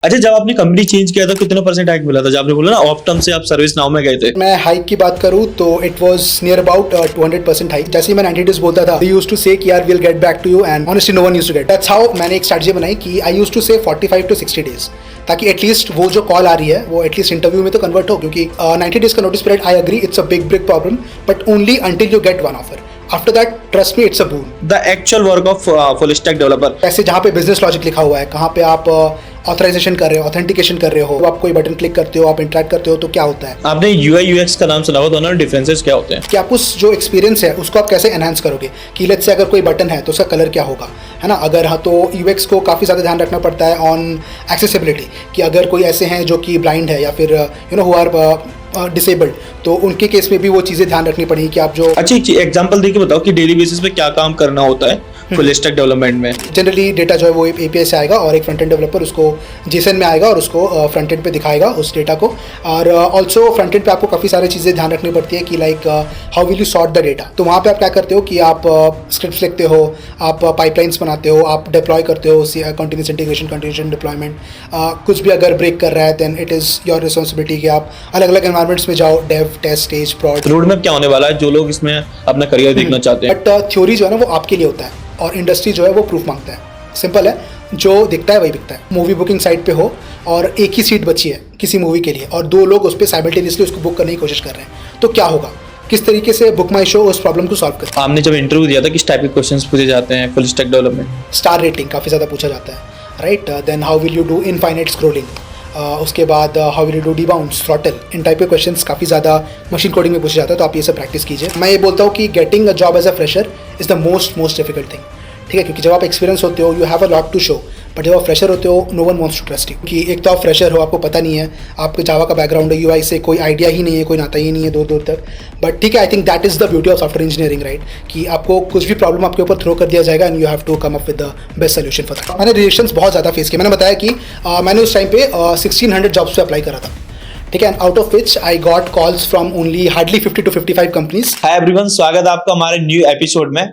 अच्छा, जब आपने कंपनी चेंज किया था कितना परसेंट हाइक मिला था? जब आपने बोला ना ऑप्टम से आप सर्विस नाउ में गए थे। मैं हाइक की बात करूँ तो it was near about 200% hike. जैसे ही मैं 90 डेज बोलता था, यूज टू से कि यार will get back to you, and honestly no one used to get. That's how मैंने एक स्ट्रेटजी बनाई कि आई यूज टू से 45 to 60 डेज, ताकि एटलीस्ट वो जो कॉल आ रही है वो एटलीस्ट इंटरव्यू में तो कन्वर्ट हो। क्योंकि 90 डेज का notice period, I agree it's a big problem, but only until you get one offer. After that trust me it's a boon. The actual work of full stack developer, ऐसे जहाँ पे business logic लिखा हुआ है, कहाँ पे आप authorisation कर रहे हो, ऑथेंटिकेशन कर रहे हो, आप कोई बटन क्लिक करते हो, आप इंटरेक्ट करते हो, तो क्या होता है। आपने यूआई यूएक्स का नाम सुना होगा, दोनों डिफरेंसेस क्या होते हैं? कि आप उस जो एक्सपीरियंस है उसको आप कैसे एनहांस करोगे। कि लेट्स से अगर कोई बटन है तो उसका कलर क्या होगा, है ना। अगर हाँ, तो यूएक्स को काफ़ी ज़्यादा ध्यान रखना पड़ता है ऑन एक्सेसिबिलिटी, कि अगर कोई ऐसे हैं जो कि ब्लाइंड है या फिर हु आर डिसेबल्ड, तो उनके केस में भी वो चीज़ें ध्यान रखनी पड़ेगी कि आप जो अच्छी एग्जांपल देके बताओ कि डेली बेसिस पे क्या काम करना होता है फुल स्टैक डेवलपमेंट में। जनरली डेटा जो है वो एपीआई से आएगा और एक फ्रंट एंड डेवलपर उसको जेसन में आएगा और उसको फ्रंट एंड पे दिखाएगा उस डेटा को। और ऑल्सो फ्रंट एंड पे आपको काफ़ी सारी चीज़ें ध्यान रखनी पड़ती है कि like how will you sort the data. तो वहाँ पे आप क्या करते हो कि आप स्क्रिप्ट्स लिखते हो, आप पाइपलाइंस बनाते हो, आप डिप्लॉय करते हो, कंटिन्यूस इंटीग्रेशन, कंटिन्यूस डिप्लॉयमेंट। कुछ भी अगर ब्रेक कर रहा है then it is your responsibility कि आप अलग अलग एनवायरमेंट्स में जाओ, dev, test, stage, prod. Road map क्या होने वाला है जो लोग इसमें अपना करियर देखना चाहते हैं? बट थ्योरी जो है ना वो आपके लिए होता है और इंडस्ट्री जो है वो प्रूफ मांगता है। सिंपल है, जो दिखता है वही बिकता है। मूवी बुकिंग साइट पे हो और एक ही सीट बची है किसी मूवी के लिए और दो लोग उस पर साइमल्टेनियसली उसको बुक करने की कोशिश कर रहे हैं, तो क्या होगा, किस तरीके से बुक माई शो उस प्रॉब्लम को सॉल्व करे। आपने जब इंटरव्यू दिया था किस टाइप के क्वेश्चंस पूछे जाते हैं full stack development? Star rating काफ़ी ज़्यादा पूछा जाता है, right. Then how will you do infinite scrolling, उसके बाद how will you do debounce, throttle, इन टाइप के क्वेश्चंस काफ़ी ज़्यादा मशीन कोडिंग में पूछा जाता है। तो आप ये सब प्रैक्टिस कीजिए। मैं ये बोलता हूँ कि getting a job as a fresher is the most difficult thing, ठीक है। क्योंकि जब आप एक्सपीरियंस होते हो you have a lot to show, but जब आप फ्रेशर होते हो no one wants to trust you. कि एक तो आप फ्रेशर हो, आपको पता नहीं है, आपको जावा का बैकग्राउंड है, यूआई से कोई आइडिया ही नहीं है, कोई नाता ही नहीं है दूर दूर तक। बट ठीक है, आई think that is the beauty of software engineering, right. कि आपको कुछ भी प्रॉब्लम आपके ऊपर थ्रो कर दिया जाएगा and you have to come up with the best solution for that. मैंने रिजेक्शंस बहुत ज़्यादा फेस किए। मैंने बताया कि मैंने उस टाइम पे 1600 जॉब्स पे अप्लाई करा था, ठीक है। And out of which I got calls from only hardly 50 to 55 companies. Hi everyone, स्वागत है आपका हमारे न्यू एपिसोड में।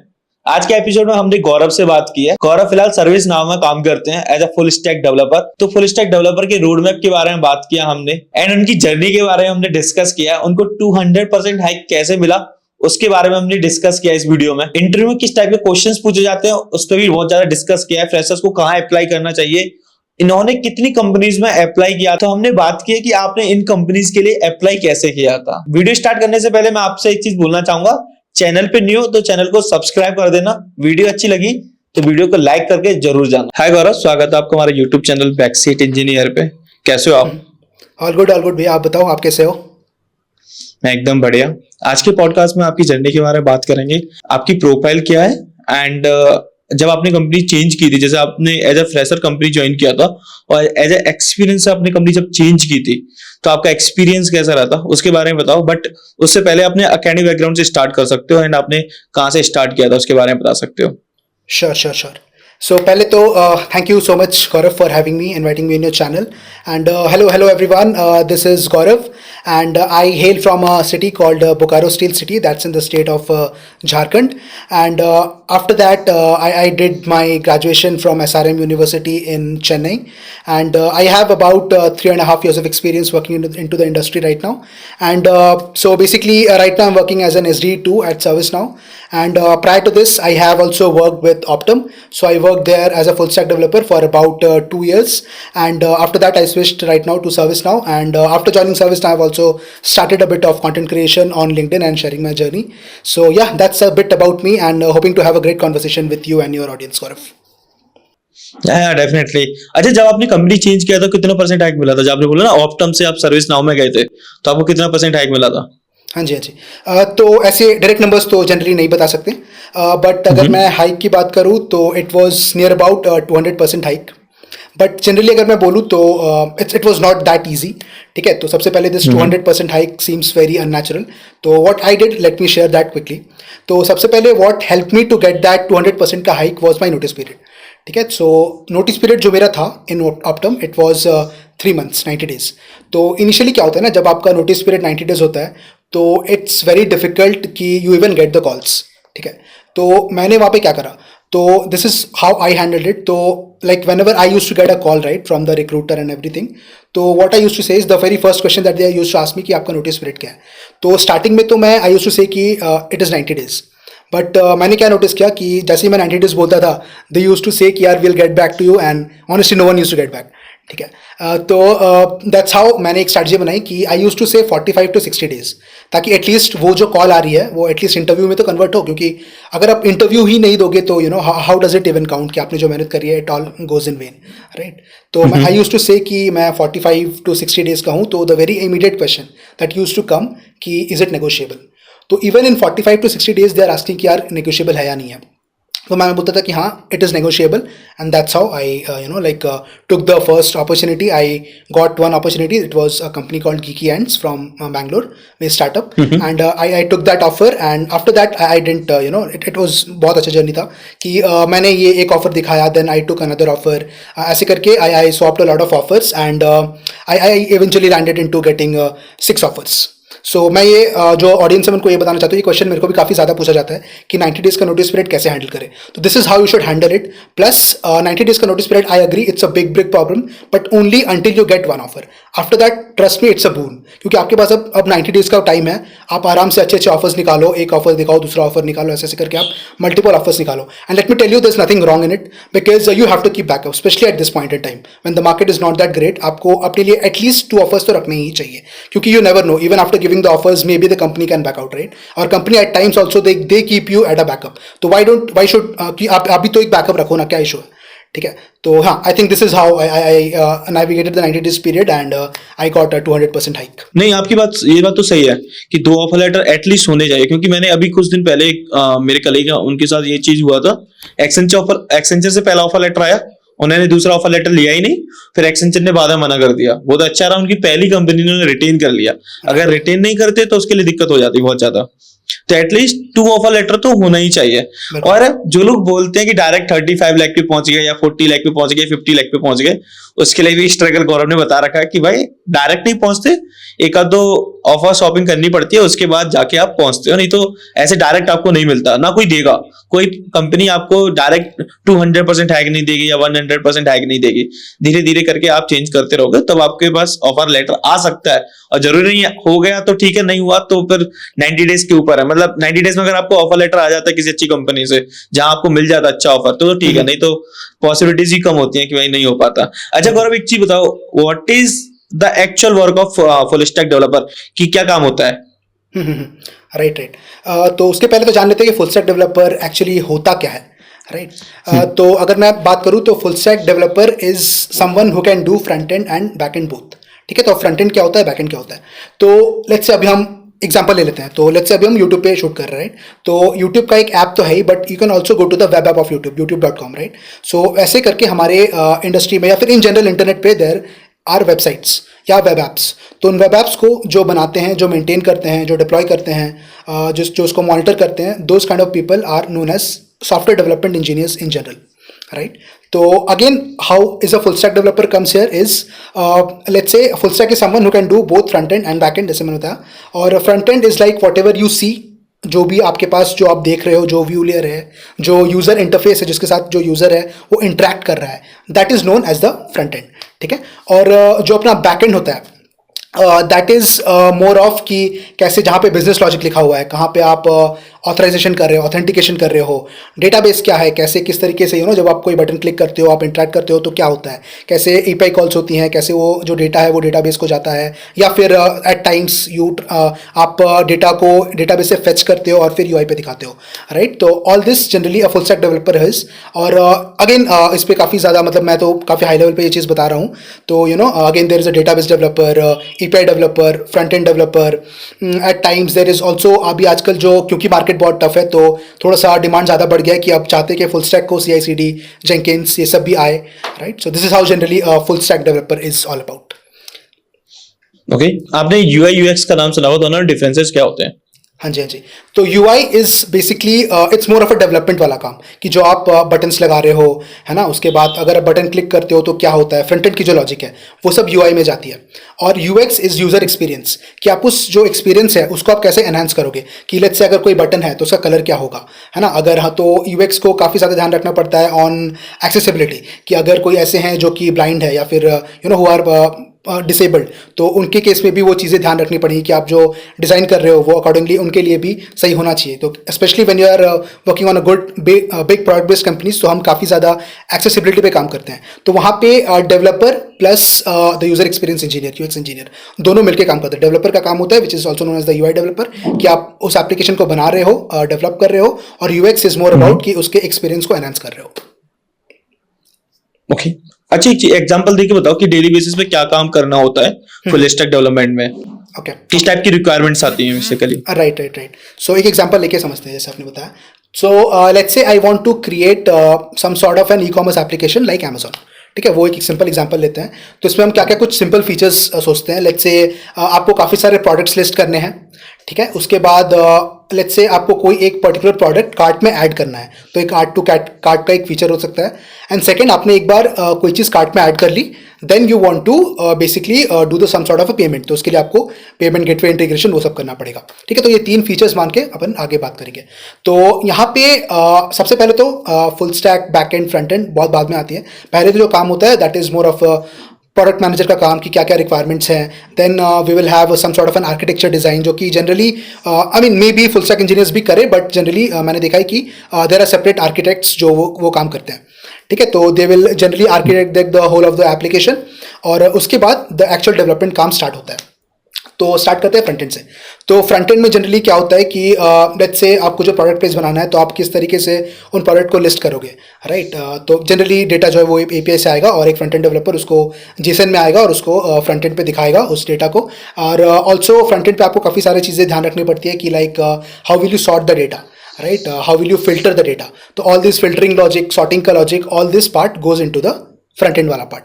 आज के एपिसोड में हमने गौरव से बात की है। गौरव फिलहाल सर्विस नाउ में काम करते हैं as a full stack developer. तो फुल स्टैक डेवलपर के रोड मैप के बारे में बात किया हमने एंड उनकी जर्नी के बारे में हमने डिस्कस किया। उनको 200% हाइक कैसे मिला उसके बारे में हमने डिस्कस किया इस वीडियो में। इंटरव्यू में किस टाइप के क्वेश्चंस पूछे जाते हैं उस पर भी बहुत ज्यादा डिस्कस किया है। फ्रेशर्स को कहाँ अप्लाई करना चाहिए, इन्होंने कितनी कंपनीज में अप्लाई किया था, हमने बात की है कि आपने इन कंपनीज के लिए अप्लाई कैसे किया था। वीडियो स्टार्ट करने से पहले मैं आपसे एक चीज बोलना चाहूंगा, चैनल पे न्यू हो तो चैनल को सब्सक्राइब कर देना। वीडियो अच्छी लगी तो वीडियो को लाइक करके जरूर जाना। हाय गौरव, स्वागत है आपका हमारे यूट्यूब चैनल बैकसीट इंजीनियर पे। कैसे हो आप? ऑल गुड भैया, आप बताओ आप कैसे हो? मैं एकदम बढ़िया। आज के पॉडकास्ट में आपकी जर्नी के बारे में बात करेंगे, आपकी प्रोफाइल क्या है एंड जब आपने कंपनी चेंज की थी, जैसे आपने as a fresher company join किया था और एज अ एक्सपीरियंस से आपने कंपनी जब चेंज की थी तो आपका एक्सपीरियंस कैसा रहा था उसके बारे में बताओ। बट उससे पहले अपने एकेडमिक बैकग्राउंड से स्टार्ट कर सकते हो एंड आपने कहाँ से स्टार्ट किया था उसके बारे में बता सकते हो। श्योर। सो पहले तो thank you so much Gaurav for having me, inviting me in your channel. And hello everyone, this is Gaurav and I hail from a city called Bokaro Steel City, that's in the state of Jharkhand. And after that I did my graduation from SRM University in Chennai, and I have about 3.5 years of experience working into the industry right now. And so basically right now I'm working as an SDE2 at ServiceNow, and prior to this I have also worked with Optum. So I worked there as a full stack developer for about 2 years, and after that I switched right now to ServiceNow. And after joining ServiceNow I've also started a bit of content creation on LinkedIn and sharing my journey. So yeah, that's a bit about me, and hoping to have a great conversation with you and your audience, Gaurav. Definitely. अच्छा, जब आपने company change किया था कितना percent hike मिला था? जब आपने बोला ना ऑप्टम से आप सर्विस नाउ में गए थे तो आपको कितना परसेंट हाइक मिला था? हाँ जी। तो ऐसे डायरेक्ट नंबर्स तो जनरली नहीं बता सकते, बट अगर मैं हाइक की बात करूँ तो it was near about 200% hike. But generally अगर मैं बोलूँ तो it was not that easy, ठीक है। तो सबसे पहले this 200% hike seems very unnatural. तो what I did, let me share that quickly. तो सबसे पहले what help me to get that 200% का hike was my notice period, ठीक है। सो नोटिस पीरियड जो मेरा था in Optum it was 3 months 90 days। तो इनिशियली क्या होता है ना, जब आपका नोटिस पीरियड 90 days होता है तो इट्स वेरी डिफिकल्ट कि you even get the calls, ठीक है। तो मैंने वहाँ पे क्या करा, तो this is how I handled it. तो like whenever I used to get a call right from the recruiter and everything, तो what I used to say is the very first question that they used to ask me कि आपका notice period क्या है. तो starting में तो मैं I used to say कि it is 90 days. बट मैंने क्या नोटिस किया कि जैसे ही मैं 90 डेज बोलता था दे यूज टू से कि यार will get back to you, and honestly no one use to get back. ठीक है. तो दैट्स हाउ मैंने एक स्ट्रैटेजी बनाई कि आई यूज टू से 45 to 60 डेज, ताकि एटलीस्ट वो जो कॉल आ रही है वो एटलीस्ट इंटरव्यू में तो कन्वर्ट हो. क्योंकि अगर आप इंटरव्यू ही नहीं दोगे तो you know how does it even count कि आपने जो मेहनत करी है, it all goes in when, right. तो मैं आई यूज टू से कि मैं 45 to 60 डेज का हूँ. तो the very immediate question that use to come कि इज इट नेगोशिएबल. तो even in 45 to 60 days they are asking कि यार नेगोशिएबल है या नहीं है. तो मैं बोलता था कि हाँ it is negotiable, and that's how I you know like took the first opportunity. I got one opportunity. It was a company called Geeky Ants from Bangalore में startup, and I took that offer. And after that I didn't you know it was बहुत अच्छा journey था कि मैंने ये एक offer दिखाया, then I took another offer. ऐसे करके I swapped a lot of offers, and I eventually landed into getting 6 offers. So मैं ये जो ऑडियंस है उनको ये बताना चाहता हूँ, ये क्वेश्चन मेरे को भी काफ़ी ज़्यादा पूछा जाता है कि 90 डेज़ का नोटिस पीरियड कैसे हैंडल करें. तो this is how you should handle it. Plus 90 days का notice period, I agree it's a big problem, but only until you get one offer. After that trust me it's a boon, क्योंकि आपके पास अब 90 days का time है. आप आराम से अच्छे अच्छे ऑफर्स निकालो, एक ऑफर दिखाओ, दूसरा ऑफर निकालो, ऐसे ऐसे करके आप मल्टीपल ऑफर्स निकालो. And let me tell you there is nothing wrong in it, because you have to keep backup, specially at this point in time when the market is not that great. आपको अपने लिए at least 2 offers तो रखने ही चाहिए, क्योंकि you never know, even after giving the offers may be the company can back out, right. और company at times also they keep you at a backup. तो वाई शुड कि आप भी तो एक बैकअप रखो ना, क्या इशू है. ठीक है. तो हाँ, I think this is how I navigated the 90 days period, and I got a 200% hike. नहीं, आपकी बात, ये बात तो सही है कि 2 ऑफर लेटर एटलीस्ट होने चाहिए. क्योंकि मैंने अभी कुछ दिन पहले मेरे कलीग है उनके साथ ये चीज हुआ था. एक्सेंचर से पहला ऑफर लेटर आया, उन्होंने दूसरा ऑफर लेटर लिया ही नहीं. फिर एक्सेंचर ने बाद में मना कर दिया. बहुत अच्छा रहा, उनकी पहली कंपनी ने रिटेन कर लिया. अगर रिटेन नहीं करते तो उसके लिए दिक्कत हो जाती बहुत ज्यादा. तो एटलीस्ट 2 ऑफर लेटर तो होना ही चाहिए. और जो लोग बोलते हैं कि डायरेक्ट 35 लाख पे पहुंच गए या 40 लाख पे पहुंच गए, 50 लाख पे पहुंच गए, उसके लिए भी स्ट्रगल गौरव ने बता रखा है कि भाई डायरेक्ट नहीं पहुंचते, एक आध 2 ऑफर शॉपिंग करनी पड़ती है, उसके बाद जाके आप पहुंचते हो. नहीं तो ऐसे डायरेक्ट आपको नहीं मिलता, ना कोई देगा. कोई कंपनी आपको डायरेक्ट 200% हैक नहीं देगी या 100% हैक नहीं देगी. धीरे धीरे करके आप चेंज करते रहोगे तब आपके पास ऑफर लेटर आ सकता है. और जरूरी नहीं है, हो गया तो ठीक है, नहीं हुआ तो फिर 90 डेज के ऊपर है. मतलब 90 डेज में अगर आपको ऑफर लेटर आ जाता है किसी अच्छी कंपनी से जहां आपको मिल जाता है अच्छा ऑफर, तो ठीक है. नहीं तो पॉसिबिलिटीज ही कम होती है कि भाई नहीं हो पाता. अच्छा गौरव, एक चीज बताओ, what is the actual work of full stack developer, कि क्या काम होता है? राइट. तो उसके पहले तो जान लेते हैं कि फुल स्टैक डेवलपर एक्चुअली होता क्या है, राइट. तो अगर मैं बात करूं तो full stack developer is someone who can do front end and back and both. ठीक है. तो फ्रंट एंड क्या होता है, बैक एंड क्या होता है. तो लेट्स से अभी हम एग्जाम्पल ले लेते हैं. तो लेट्स से अभी हम यूट्यूब पे शूट कर रहे हैं, राइट. तो यूट्यूब का एक ऐप तो है ही, but you can also go to the web app of YouTube, youtube.com, right. So ऐसे करके हमारे इंडस्ट्री में या फिर इन जनरल इंटरनेट पे देयर आर वेबसाइट्स या वेब ऐप्स. तो उन वेब ऐप्स को जो बनाते हैं, जो मेंटेन करते हैं, जो डिप्लॉय करते हैं, जो उसको मॉनिटर करते हैं, those kind of people are known as software development engineers in general, right. तो again how is a full stack developer comes here is, let's say full stack is someone who can do both front end and back end, जैसे मैंने बताया. और front end is like whatever you see, जो भी आपके पास, जो आप देख रहे हो, जो व्यू लेयर है, जो यूजर इंटरफेस है, जिसके साथ जो यूजर है वो इंटरेक्ट कर रहा है, that is known as the front end. ठीक है. और जो अपना बैक एंड होता है, दैट इज मोर ऑफ कि कैसे, जहाँ पे बिजनेस लॉजिक लिखा हुआ है, कहाँ पे आप ऑथराइजेशन कर रहे हो, ऑथेंटिकेशन कर रहे हो, डेटाबेस क्या है, कैसे किस तरीके से जब आप कोई बटन क्लिक करते हो, आप इंटरेक्ट करते हो तो क्या होता है, कैसे एपीआई कॉल्स होती हैं, कैसे वो जो डेटा है वो डेटाबेस को जाता है, या फिर एट टाइम्स आप डेटा को डेटाबेस से फेच करते हो और फिर यूआई पे दिखाते हो, राइट. तो all this generally a full stack developer is. और अगेन इस पर काफ़ी ज़्यादा, मतलब मैं तो काफ़ी हाई लेवल पे ये चीज़ बता रहा हूँ. तो again there is a database developer, API developer, front end developer. At times there is also, अभी आजकल जो, क्योंकि मार्केट बहुत टफ है तो थोड़ा सा डिमांड ज़्यादा बढ़ गया है कि अब चाहते हैं कि फुल स्टैक को CI/CD, जेंकिंस, ये सब भी आए, right. So this is how generally full stack developer is all about. Okay. आपने UI UX का नाम सुना होगा, दोनों डिफरेंसेस क्या होते हैं? हाँ जी, हाँ जी। तो UI is basically it's more of a development वाला काम, कि जो आप बटन्स लगा रहे हो, है ना, उसके बाद अगर आप बटन क्लिक करते हो तो क्या होता है, फ्रंट एंड की जो लॉजिक है वो सब यूआई में जाती है। और यूएक्स इज यूजर एक्सपीरियंस, कि आप उस जो एक्सपीरियंस है उसको आप कैसे एनहांस करोगे, कि लेट्स से अगर कोई बटन है तो उसका कलर क्या होगा, है ना। अगर हाँ, तो यूएक्स को काफ़ी ज़्यादा ध्यान रखना पड़ता है ऑन एक्सेसिबिलिटी, कि अगर कोई ऐसे हैं जो कि ब्लाइंड है या फिर हु आर डिसेबल्ड, तो उनके केस में भी वो चीज़ें ध्यान रखनी पड़ेगी कि आप जो डिज़ाइन कर रहे हो वो अकॉर्डिंगली उनके लिए भी सही होना चाहिए। तो specially when you are working on a good big product based companies, तो हम काफ़ी ज़्यादा एक्सेसिबिलिटी पे काम करते हैं। तो वहाँ पे developer plus the user experience engineer, UX engineer, दोनों मिलकर काम करते हैं। डेवलपर का काम होता है which is also known as the UI developer, कि आप उस एप्लीकेशन को बना रहे हो, डेवलप कर रहे हो, और यूएक्स इज मोर अबाउट कि उसके एक्सपीरियंस को एनहांस कर रहे हो। ओके, अच्छा एक एग्जांपल देके बताओ कि डेली बेसिस पे क्या काम करना होता है फुल स्टैक डेवलपमेंट में, ओके, किस टाइप की रिक्वायरमेंट्स आती हैं basically. Right right right. So एक एग्जांपल लेके समझते हैं, जैसे आपने बताया। So let's say I want to create some sort of an e commerce application like Amazon, ठीक है। वो एक सिंपल एग्जांपल लेते हैं। तो इसमें हम क्या क्या कुछ सिंपल फीचर्स सोचते हैं। लेट्स से आपको काफ़ी सारे प्रोडक्ट्स लिस्ट करने हैं, ठीक है। उसके बाद लेट्स से आपको कोई एक पर्टिकुलर प्रोडक्ट कार्ट में ऐड करना है, तो एक ऐड टू कार्ट का एक फीचर हो सकता है। एंड सेकंड, आपने एक बार कोई चीज़ कार्ट में ऐड कर ली, then you want to basically do the some sort of a payment, तो उसके लिए आपको पेमेंट गेटवे इंटीग्रेशन वो सब करना पड़ेगा, ठीक है। तो ये 3 फीचर्स मान के अपन आगे बात करेंगे। तो यहाँ पे सबसे पहले तो full stack, back and, front end बहुत बाद में आती है। पहले तो जो काम होता है that is more of product manager का काम, कि क्या क्या रिक्वायरमेंट्स हैं। Then we will have some sort of an architecture design, जो कि generally I mean may be full stack engineers भी करें, बट जनरली मैंने देखा है कि देयर आर सेपरेट आर्किटेक्ट्स जो वो काम करते हैं, ठीक है। तो they will generally architect the whole of the application, और उसके बाद द एक्चुअल डेवलपमेंट काम स्टार्ट होता है। तो स्टार्ट करते हैं फ्रंट एंड से। तो फ्रंट एंड में जनरली क्या होता है कि लेट्स से आपको जो प्रोडक्ट पेज बनाना है, तो आप किस तरीके से उन प्रोडक्ट को लिस्ट करोगे, राइट। तो जनरली डेटा जो है वो एपीआई से आएगा, और एक फ्रंट एंड डेवलपर उसको जेसन में आएगा और उसको फ्रंट एंड पे दिखाएगा उस डेटा को। और ऑल्सो फ्रंट एंड पे आपको काफ़ी सारी चीज़ें ध्यान रखनी पड़ती है, कि like how will you sort the data, right, how will you filter the data. तो all this filtering logic, sorting का logic, all this part goes in to the front end वाला पार्ट।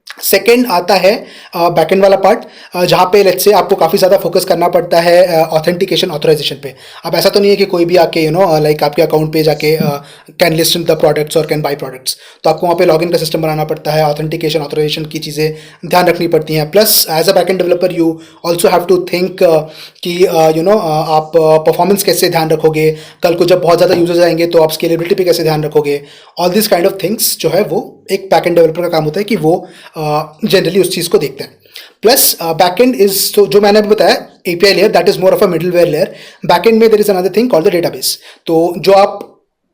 सेकेंड आता है backend वाला part, जहाँ पे let's say आपको काफ़ी ज़्यादा फोकस करना पड़ता है ऑथेंटिकेशन, ऑथराइजेशन पे। अब ऐसा तो नहीं है कि कोई भी आके लाइक आपके अकाउंट पे जाके कैन लिस्ट द प्रोडक्ट्स और कैन बाई प्रोडक्ट्स। तो आपको वहाँ पे लॉगिन का सिस्टम बनाना पड़ता है, ऑथेंटिकेशन, ऑथराइजेशन की चीज़ें ध्यान रखनी पड़ती हैं। Plus as a backend developer you also have to think कि आप परफॉर्मेंस कैसे ध्यान रखोगे, कल को जब बहुत ज़्यादा यूजर्स आएंगे तो आप स्केलेबिलिटी पे कैसे ध्यान रखोगे। All this kind of things जो है वो एक बैकएंड डेवलपर का काम होता है, कि वो जनरली उस चीज़ को देखते हैं। प्लस बैकएंड इज, तो जो मैंने अभी बताया API layer, that is more of a middleware layer. Backend में there is another thing called the database. तो जो आप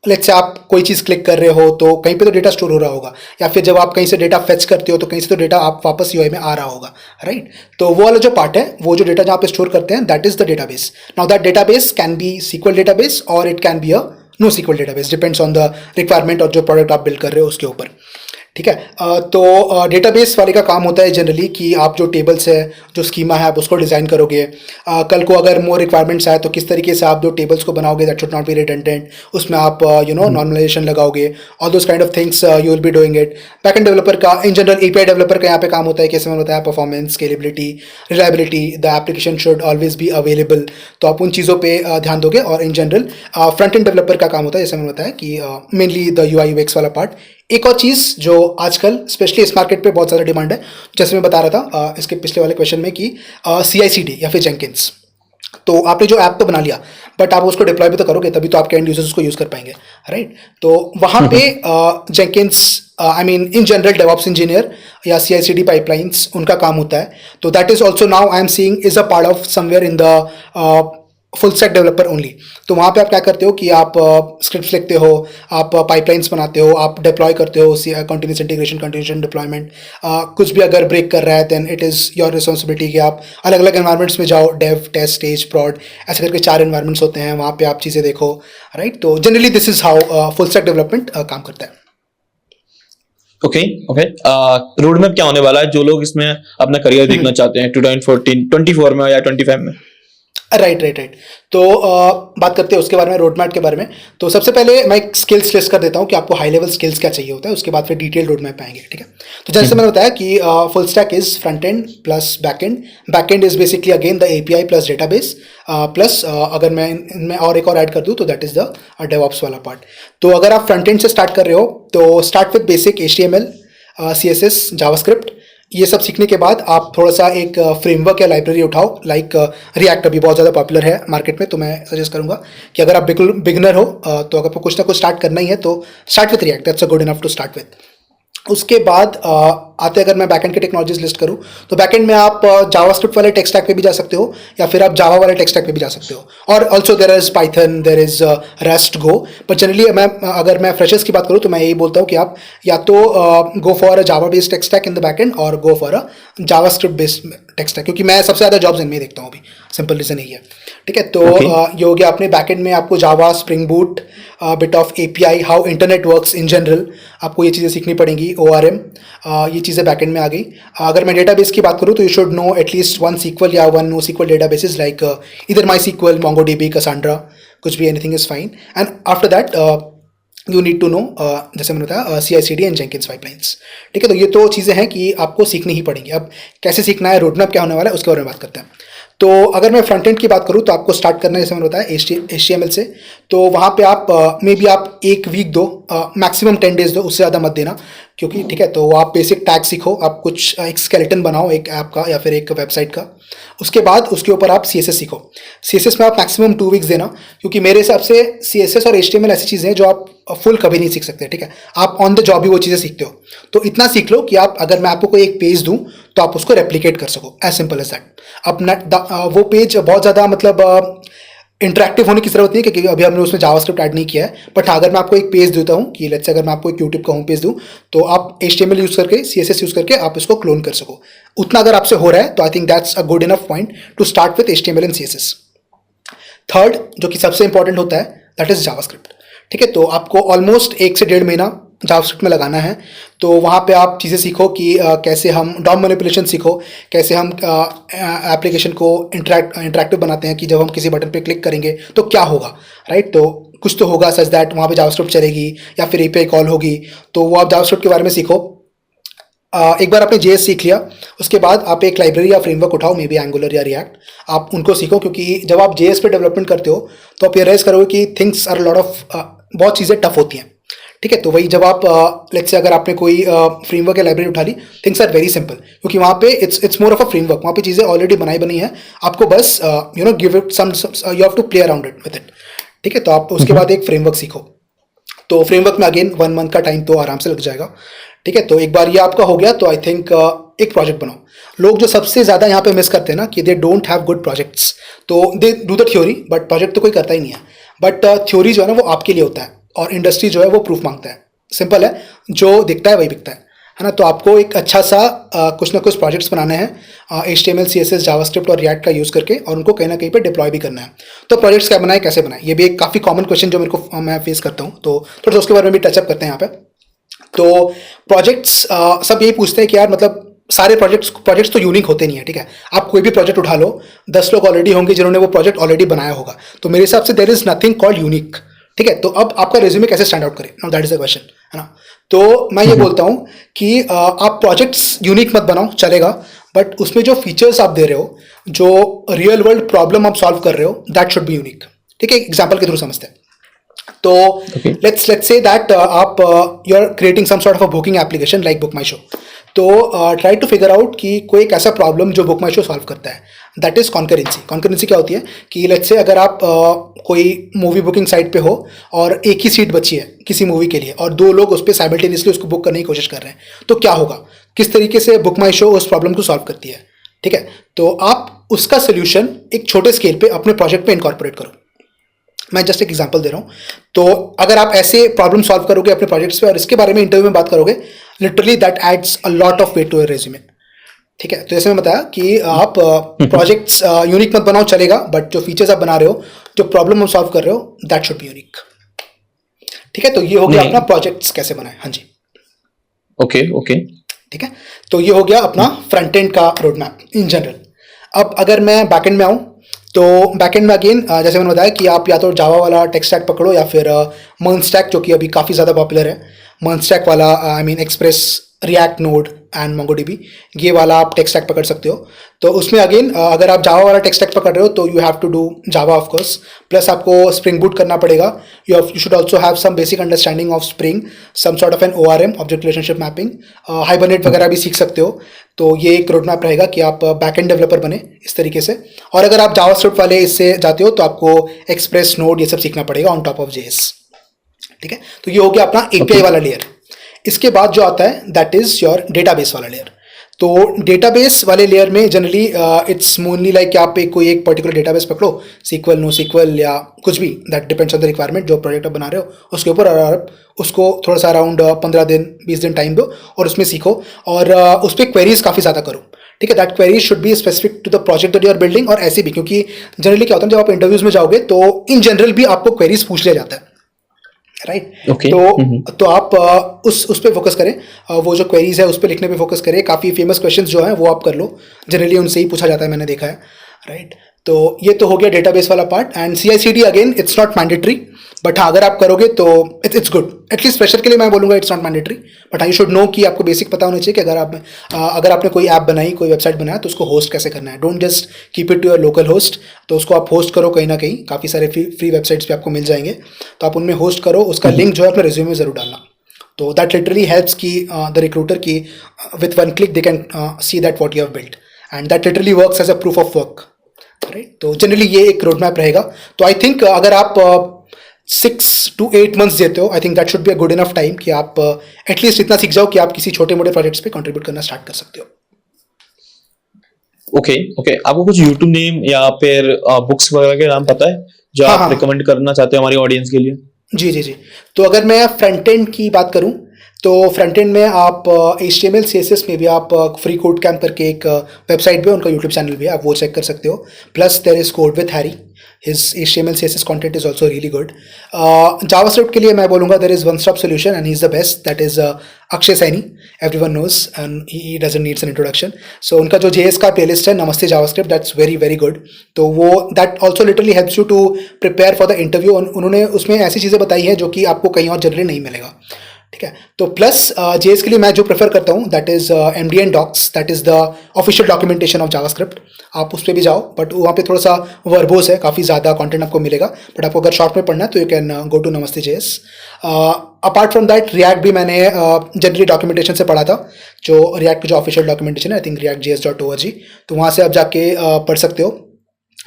लेट्स से आप कोई चीज़ क्लिक कर रहे हो तो कहीं पे तो डेटा स्टोर हो रहा होगा, या फिर जब आप कहीं से डेटा फेच करते हो तो कहीं से तो डेटा आप वापस यूआई में आ रहा होगा, राइट। तो वो वाला जो पार्ट है, वो जो डेटा जहाँ पे स्टोर करते हैं, that is the database. Now that database can be SQL database और it can be a no SQL database, depends on the requirement और जो प्रोडक्ट आप बिल्ड कर रहे हो उसके ऊपर, ठीक है। तो डेटाबेस वाले का काम होता है जनरली कि आप जो टेबल्स है, जो स्कीमा है, आप उसको डिज़ाइन करोगे। कल को अगर मोर रिक्वायरमेंट्स आए तो किस तरीके से आप जो टेबल्स को बनाओगे, that should not be redundant, उसमें आप नॉर्मलाइजेशन लगाओगे, all those kind of things you will be doing it. Backend developer का, इन जनरल एपीआई डेवलपर का यहाँ पे काम होता है, कैसे मैंने बताया, performance, scalability, reliability, the application should always be available. तो आप उन चीज़ों पर ध्यान दोगे। और in general front end developer का काम होता है, जैसे मैंने बताया, कि मेनली द यूआई यूएक्स वाला पार्ट। एक और चीज़ जो आजकल स्पेशली इस मार्केट पे बहुत ज़्यादा डिमांड है, जैसे मैं बता रहा था इसके पिछले वाले क्वेश्चन में, कि CI/CD या फिर जेंकिंस। तो आपने जो ऐप तो बना लिया, बट आप उसको डिप्लॉय भी तो करोगे, तभी तो आपके एंड यूजर्स उसको यूज़ कर पाएंगे, राइट। तो वहाँ पे Jenkins, I mean in general DevOps engineer या CI/CD पाइपलाइंस, उनका काम होता है। तो that is also now I am seeing is a part of somewhere in the full stack developer only. तो वहाँ पे आप क्या करते हो कि आप स्क्रिप्ट्स लिखते हो, आप पाइपलाइंस बनाते हो, आप डिप्लॉय करते हो, कंटिन्यूस इंटीग्रेशन, कंटिन्यूस डिप्लॉयमेंट। कुछ भी अगर ब्रेक कर रहा है, then it is your responsibility कि आप अलग अलग एनवायरमेंट्स में जाओ, डेव, टेस्ट, स्टेज, प्रॉड, ऐसे करके 4 एनवायरमेंट्स होते हैं, वहाँ पे आप चीज़ें देखो, राइट। तो generally this is how full stack development काम करता है। ओके ओके, रोड मैप क्या होने वाला है जो लोग इसमें अपना करियर देखना चाहते हैं 2024 में या 25 में? राइट। तो बात करते हैं उसके बारे में, रोड मैप के बारे में। तो सबसे पहले मैं एक स्किल्स लिस्ट कर देता हूँ कि आपको हाई लेवल स्किल्स क्या चाहिए होता है, उसके बाद फिर डिटेल रोड मैप पे आएंगे, ठीक है। तो जैसे मैंने बताया कि full stack is front end plus back and. Back and is basically again the API plus database plus अगर मैं इनमें और एक और ऐड कर दूँ तो दैट इज द डेवऑप्स वाला पार्ट। तो अगर आप फ्रंट एंड से स्टार्ट कर रहे हो तो start with basic HTML, CSS, JavaScript. ये सब सीखने के बाद आप थोड़ा सा एक फ्रेमवर्क या लाइब्रेरी उठाओ, लाइक रिएक्ट अभी बहुत ज़्यादा पॉपुलर है मार्केट में। तो मैं सजेस्ट करूंगा कि अगर आप बिगनर हो तो अगर आपको कुछ ना कुछ स्टार्ट करना ही है तो start with React, that's a good enough to start with. उसके बाद आते अगर मैं बैकएंड के टेक्नोलॉजीज लिस्ट करूं तो बैकएंड में आप जावास्क्रिप्ट वाले टेक स्टैक पे भी जा सकते हो या फिर आप जावा वाले टेक स्टैक पे भी जा सकते हो, और also there is Python, there is Rust, Go. But generally अगर मैं फ्रेशर्स की बात करूं तो मैं यही बोलता हूं कि आप या तो go for a Java based tech stack in the backend और go for a JavaScript based tech stack, क्योंकि मैं सबसे ज़्यादा जॉब्स इनमें देखता हूँ अभी। सिंपल रीजन यही है, ठीक है। तो ये हो गया अपने बैकएंड में आपको Java, spring boot, bit of API, how internet works in general, आपको ये चीज़ें सीखनी पड़ेंगी। ORM, ये चीज़ें बैकएंड में आ गई। अगर मैं डेटाबेस की बात करूँ तो you should know at least one SQL या वन NoSQL डेटाबेसेस लाइक इधर MySQL, MongoDB, Cassandra, कुछ भी, anything is fine. And after that you need to know, जैसे मैंने बताया, CI/CD एंड जेंकिन्स पाइपलाइंस, ठीक है। तो ये तो चीज़ें हैं कि आपको सीखनी ही पड़ेंगी। अब कैसे सीखना है, रोडमैप क्या होने वाला है, उसके बारे में बात करते हैं। तो अगर मैं फ्रंट एंड की बात करूँ तो आपको स्टार्ट करना है, जैसे मैंने बताया, HTML से। तो वहाँ पे आप मे बी आप एक वीक दो, मैक्सिमम 10 डेज दो, उससे ज़्यादा मत देना, क्योंकि ठीक है। तो आप बेसिक टैग सीखो, आप कुछ एक स्केलेटन बनाओ एक ऐप का या फिर एक वेबसाइट का। उसके बाद उसके ऊपर आप CSS सीखो। CSS में आप मैक्सिमम 2 वीक्स देना, क्योंकि मेरे हिसाब से CSS और HTML ऐसी चीज़ें हैं जो आप फुल कभी नहीं सीख सकते, ठीक है। आप ऑन द जॉब ही वो चीज़ें सीखते हो। तो इतना सीख लो कि आप, अगर मैं आपको कोई एक पेज दूँ तो आप उसको रेप्लिकेट कर सको, एज सिंपल एज दैट। अपना वो पेज बहुत ज़्यादा मतलब इंटरेक्टिव होने की जरूरत नहीं है, क्योंकि अभी हमने उसमें जावास्क्रिप्ट ऐड नहीं किया है। बट हाँ, अगर मैं आपको एक पेज देता हूँ कि लेट्स से अगर मैं आपको एक यूट्यूब का होम पेज दूँ तो आप HTML यूज़ करके, CSS यूज़ करके आप इसको क्लोन कर सको। उतना अगर आपसे हो रहा है तो I think that's a good enough point two start with HTML and CSS। Third, जो कि सबसे इंपॉर्टेंट होता है, दैट इज जावास्क्रिप्ट, ठीक है। तो आपको ऑलमोस्ट 1 से 1.5 महीना जावास्क्रिप्ट में लगाना है। तो वहाँ पे आप चीज़ें सीखो कि कैसे हम DOM मैनिपुलेशन सीखो, कैसे हम एप्लीकेशन को इंटरेक्टिव बनाते हैं कि जब हम किसी बटन पे क्लिक करेंगे तो क्या होगा, राइट। तो कुछ तो होगा सच दैट वहाँ पे जावास्क्रिप्ट चलेगी या फिर API कॉल होगी, तो वो आप जावास्क्रिप्ट के बारे में सीखो। एक बार आपने JS सीख लिया, उसके बाद आप एक लाइब्रेरी या फ्रेमवर्क उठाओ, मे बी एंगुलर या रिएक्ट, आप उनको सीखो। क्योंकि जब आप JS पे डेवलपमेंट करते हो तो आप रियलाइज करोगे कि थिंग्स आर लॉट ऑफ, बहुत चीज़ें टफ होती हैं, ठीक है। तो वही जब आप लेट्स से अगर आपने कोई फ्रेमवर्क या लाइब्रेरी उठा ली, थिंग्स आर वेरी सिंपल, क्योंकि वहाँ पे it's more of a framework, वहाँ पे चीज़ें ऑलरेडी बनी है, आपको बस give it some, you have to play around it with it, ठीक है। तो आप उसके बाद एक फ्रेमवर्क सीखो। तो फ्रेमवर्क में अगेन 1 मंथ का टाइम तो आराम से लग जाएगा, ठीक है। तो एक बार ये आपका हो गया तो आई थिंक एक प्रोजेक्ट बनाओ। लोग जो सबसे ज़्यादा यहाँ पे मिस करते हैं ना कि they don't have good projects, तो they do the theory but project तो कोई करता ही नहीं है। बट थ्योरी जो है ना वो आपके लिए होता है, और इंडस्ट्री जो है वो प्रूफ मांगता है। सिंपल है, जो दिखता है वही बिकता है ना। तो आपको एक अच्छा सा कुछ ना कुछ प्रोजेक्ट्स बनाने हैं HTML, CSS, जावास्क्रिप्ट और रिएक्ट का यूज़ करके, और उनको कहीं ना कहीं पे डिप्लॉय भी करना है। तो प्रोजेक्ट्स क्या बनाए, कैसे बनाए, ये भी एक काफ़ी कॉमन क्वेश्चन जो मेरे को मैं फेस करता हूँ, तो थोड़ा सा उसके बारे में भी टचअप करते हैं यहाँ पे। तो प्रोजेक्ट्स सब यही पूछते हैं कि यार मतलब सारे प्रोजेक्ट्स तो यूनिक होते नहीं है, ठीक है। आप कोई भी प्रोजेक्ट उठा लो, 10 लोग ऑलरेडी होंगे जिन्होंने वो प्रोजेक्ट ऑलरेडी बनाया होगा, तो मेरे हिसाब से there is nothing called unique, ठीक है। तो अब आपका रिज्यूमे कैसे स्टैंड आउट करे, now that is the question, है ना। तो मैं ये बोलता हूँ कि आप प्रोजेक्ट्स यूनिक मत बनाओ, चलेगा, बट उसमें जो फीचर्स आप दे रहे हो, जो रियल वर्ल्ड प्रॉब्लम आप सॉल्व कर रहे हो, दैट शुड बी यूनिक, ठीक है। एग्जाम्पल के थ्रू समझते हैं। तो let's say that आप you're creating some sort of a booking application like Book My Show. तो ट्राई टू फिगर आउट कि कोई एक ऐसा प्रॉब्लम जो बुक माई शो सॉल्व करता है, दैट इज कॉन्करेंसी। कॉन्करेंसी क्या होती है कि लेट्स से अगर आप कोई मूवी बुकिंग साइट पे हो और एक ही सीट बची है किसी मूवी के लिए और 2 लोग उस पर साइमल्टेनियसली उसको बुक करने की कोशिश कर रहे हैं, तो क्या होगा, किस तरीके से बुक माई शो उस प्रॉब्लम को सॉल्व करती है, ठीक है। तो आप उसका सोल्यूशन एक छोटे स्केल पे अपने प्रोजेक्ट पे इनकॉर्पोरेट करो। मैं जस्ट एक एग्जांपल दे रहा हूँ। तो अगर आप ऐसे प्रॉब्लम सॉल्व करोगे अपने प्रोजेक्ट्स पे और इसके बारे में इंटरव्यू में बात करोगे, literally that adds a lot of weight to your resume, ठीक है। तो जैसे मैं बताया कि आप प्रोजेक्ट्स यूनिक मत बनाओ, चलेगा, बट जो फीचर्स आप बना रहे हो, जो प्रॉब्लम आप सॉल्व कर रहे हो, दैट शुड बी यूनिक, ठीक है। तो ये हो गया अपना प्रोजेक्ट्स कैसे बनाए। हाँ जी, ओके, ठीक है। तो ये हो गया अपना फ्रंट एंड का रोड मैप इन जनरल। अब अगर मैं बैक एंड में आऊँ तो बैकएंड में अगेन जैसे मैंने बताया कि आप या तो जावा वाला टेक स्टैक पकड़ो या फिर मर्न स्टैक जो कि अभी काफ़ी ज़्यादा पॉपुलर है, मर्न स्टैक वाला I mean express, react node and MongoDB, ये वाला आप टेक स्टैक पकड़ सकते हो। तो उसमें अगेन अगर आप जावा वाला टेक स्टैक पकड़ रहे हो तो you have to do Java of course, plus आपको स्प्रिंग बूट करना पड़ेगा। You should also have some basic understanding of Spring, some sort of an ORM, object relationship mapping, Hibernate वगैरह भी सीख सकते हो। तो ये एक रोड मैप रहेगा कि आप बैकएंड डेवलपर बने इस तरीके से। और अगर आप जावास्क्रिप्ट वाले इससे जाते हो तो आपको एक्सप्रेस, नोड ये सब सीखना पड़ेगा ऑन टॉप ऑफ JS। ठीक है, तो ये हो गया अपना API वाला लेयर। इसके बाद जो आता है दैट इज योर डेटाबेस वाला लेयर। तो डेटाबेस वाले लेयर में जनरली इट्स मोनली लाइक आप कोई एक पर्टिकुलर डेटाबेस पकड़ो, SQL, NoSQL या कुछ भी, that depends on the requirement जो प्रोजेक्ट आप बना रहे हो उसके ऊपर, और आप उसको थोड़ा सा अराउंड 15 दिन 20 दिन टाइम दो और उसमें सीखो और उस पर क्वेरीज काफ़ी ज़्यादा करो। ठीक है, that queries should be specific to the project that you are building. और ऐसे भी, क्योंकि जनरली क्या होता है जब आप इंटरव्यूज में जाओगे तो इन जनरल भी आपको क्वेरीज पूछ लिया जाता है, राइट। Okay. तो आप उस पे फोकस करें, वो जो क्वेरीज है उस पे लिखने पे फोकस करें। काफ़ी फेमस क्वेश्चंस जो हैं वो आप कर लो, जनरली उनसे ही पूछा जाता है, मैंने देखा है, राइट। तो ये तो हो गया डेटाबेस वाला part. And CI/CD again it's not mandatory, but हाँ अगर आप करोगे तो इट्स गुड। एटलीस्ट फ्रेशर के लिए मैं बोलूँगा इट्स नॉट मैंडेटरी, बट हाँ यू शुड नो कि आपको बेसिक पता होना चाहिए कि अगर आपने कोई ऐप बनाई, कोई वेबसाइट बनाया तो उसको होस्ट कैसे करना है। Don't just keep it to your local host, तो उसको आप होस्ट करो कहीं ना कहीं। काफ़ी सारे फ्री वेबसाइट्स पे आपको मिल जाएंगे, तो आप उनमें होस्ट करो। उसका लिंक जो है अपने रिज्यूमे में ज़रूर डालना। तो दैट लिटरली हेल्प्स की द रिक्रूटर की with one click they can see that what you have built, and that literally works as a proof of work, right. तो जनरली ये एक रोड मैप रहेगा। तो आई थिंक अगर आप 6 to 8 months देते हो, आई think that should be a good enough time कि आप एटलीस्ट इतना सीख जाओ कि आप किसी छोटे मोटे प्रोजेक्ट्स पे कंट्रीब्यूट करना स्टार्ट कर सकते हो। ओके ओके, आपको कुछ यूट्यूब नेम या फिर बुक्स वगैरह के नाम पता है जो हाँ, आप हाँ। रिकमेंड करना चाहते हो हमारी ऑडियंस के लिए? जी जी जी। तो अगर मैं फ्रंट एंड की बात करूं तो फ्रंट एंड में आप HTML CSS में भी आप फ्री कोड कैंप करके एक वेबसाइट भी है, उनका यूट्यूब चैनल भी है, आप वो चेक कर सकते हो। Plus there is code with Harry, his HTML CSS content is also really good. JavaScript के लिए मैं बोलूँगा there is one stop solution and he is the best, that is Akshay Saini. Everyone knows and he doesn't needs an introduction. So उनका जो JS का playlist है Namaste JavaScript, that's very very good. तो वो that also literally helps you to prepare for the interview. उन्होंने उसमें ऐसी चीज़ें बताई है जो कि आपको कहीं और जनरली नहीं मिलेगा। ठीक है, तो प्लस JS के लिए मैं जो प्रेफर करता हूँ that is MDN Docs, that is the official documentation of JavaScript. आप उस पर भी जाओ, बट वहाँ पे थोड़ा सा वर्बोस है, काफ़ी ज़्यादा कंटेंट आपको मिलेगा, बट आपको अगर शॉर्ट में पढ़ना है तो यू कैन गो टू नमस्ते JS। Apart from that react भी मैंने जनरली डॉक्यूमेंटेशन से पढ़ा था, जो रिएक्ट की जो ऑफिशियल डॉक्यूमेंटेशन है, आई थिंक reactjs.org, तो वहाँ से आप जाके पढ़ सकते हो।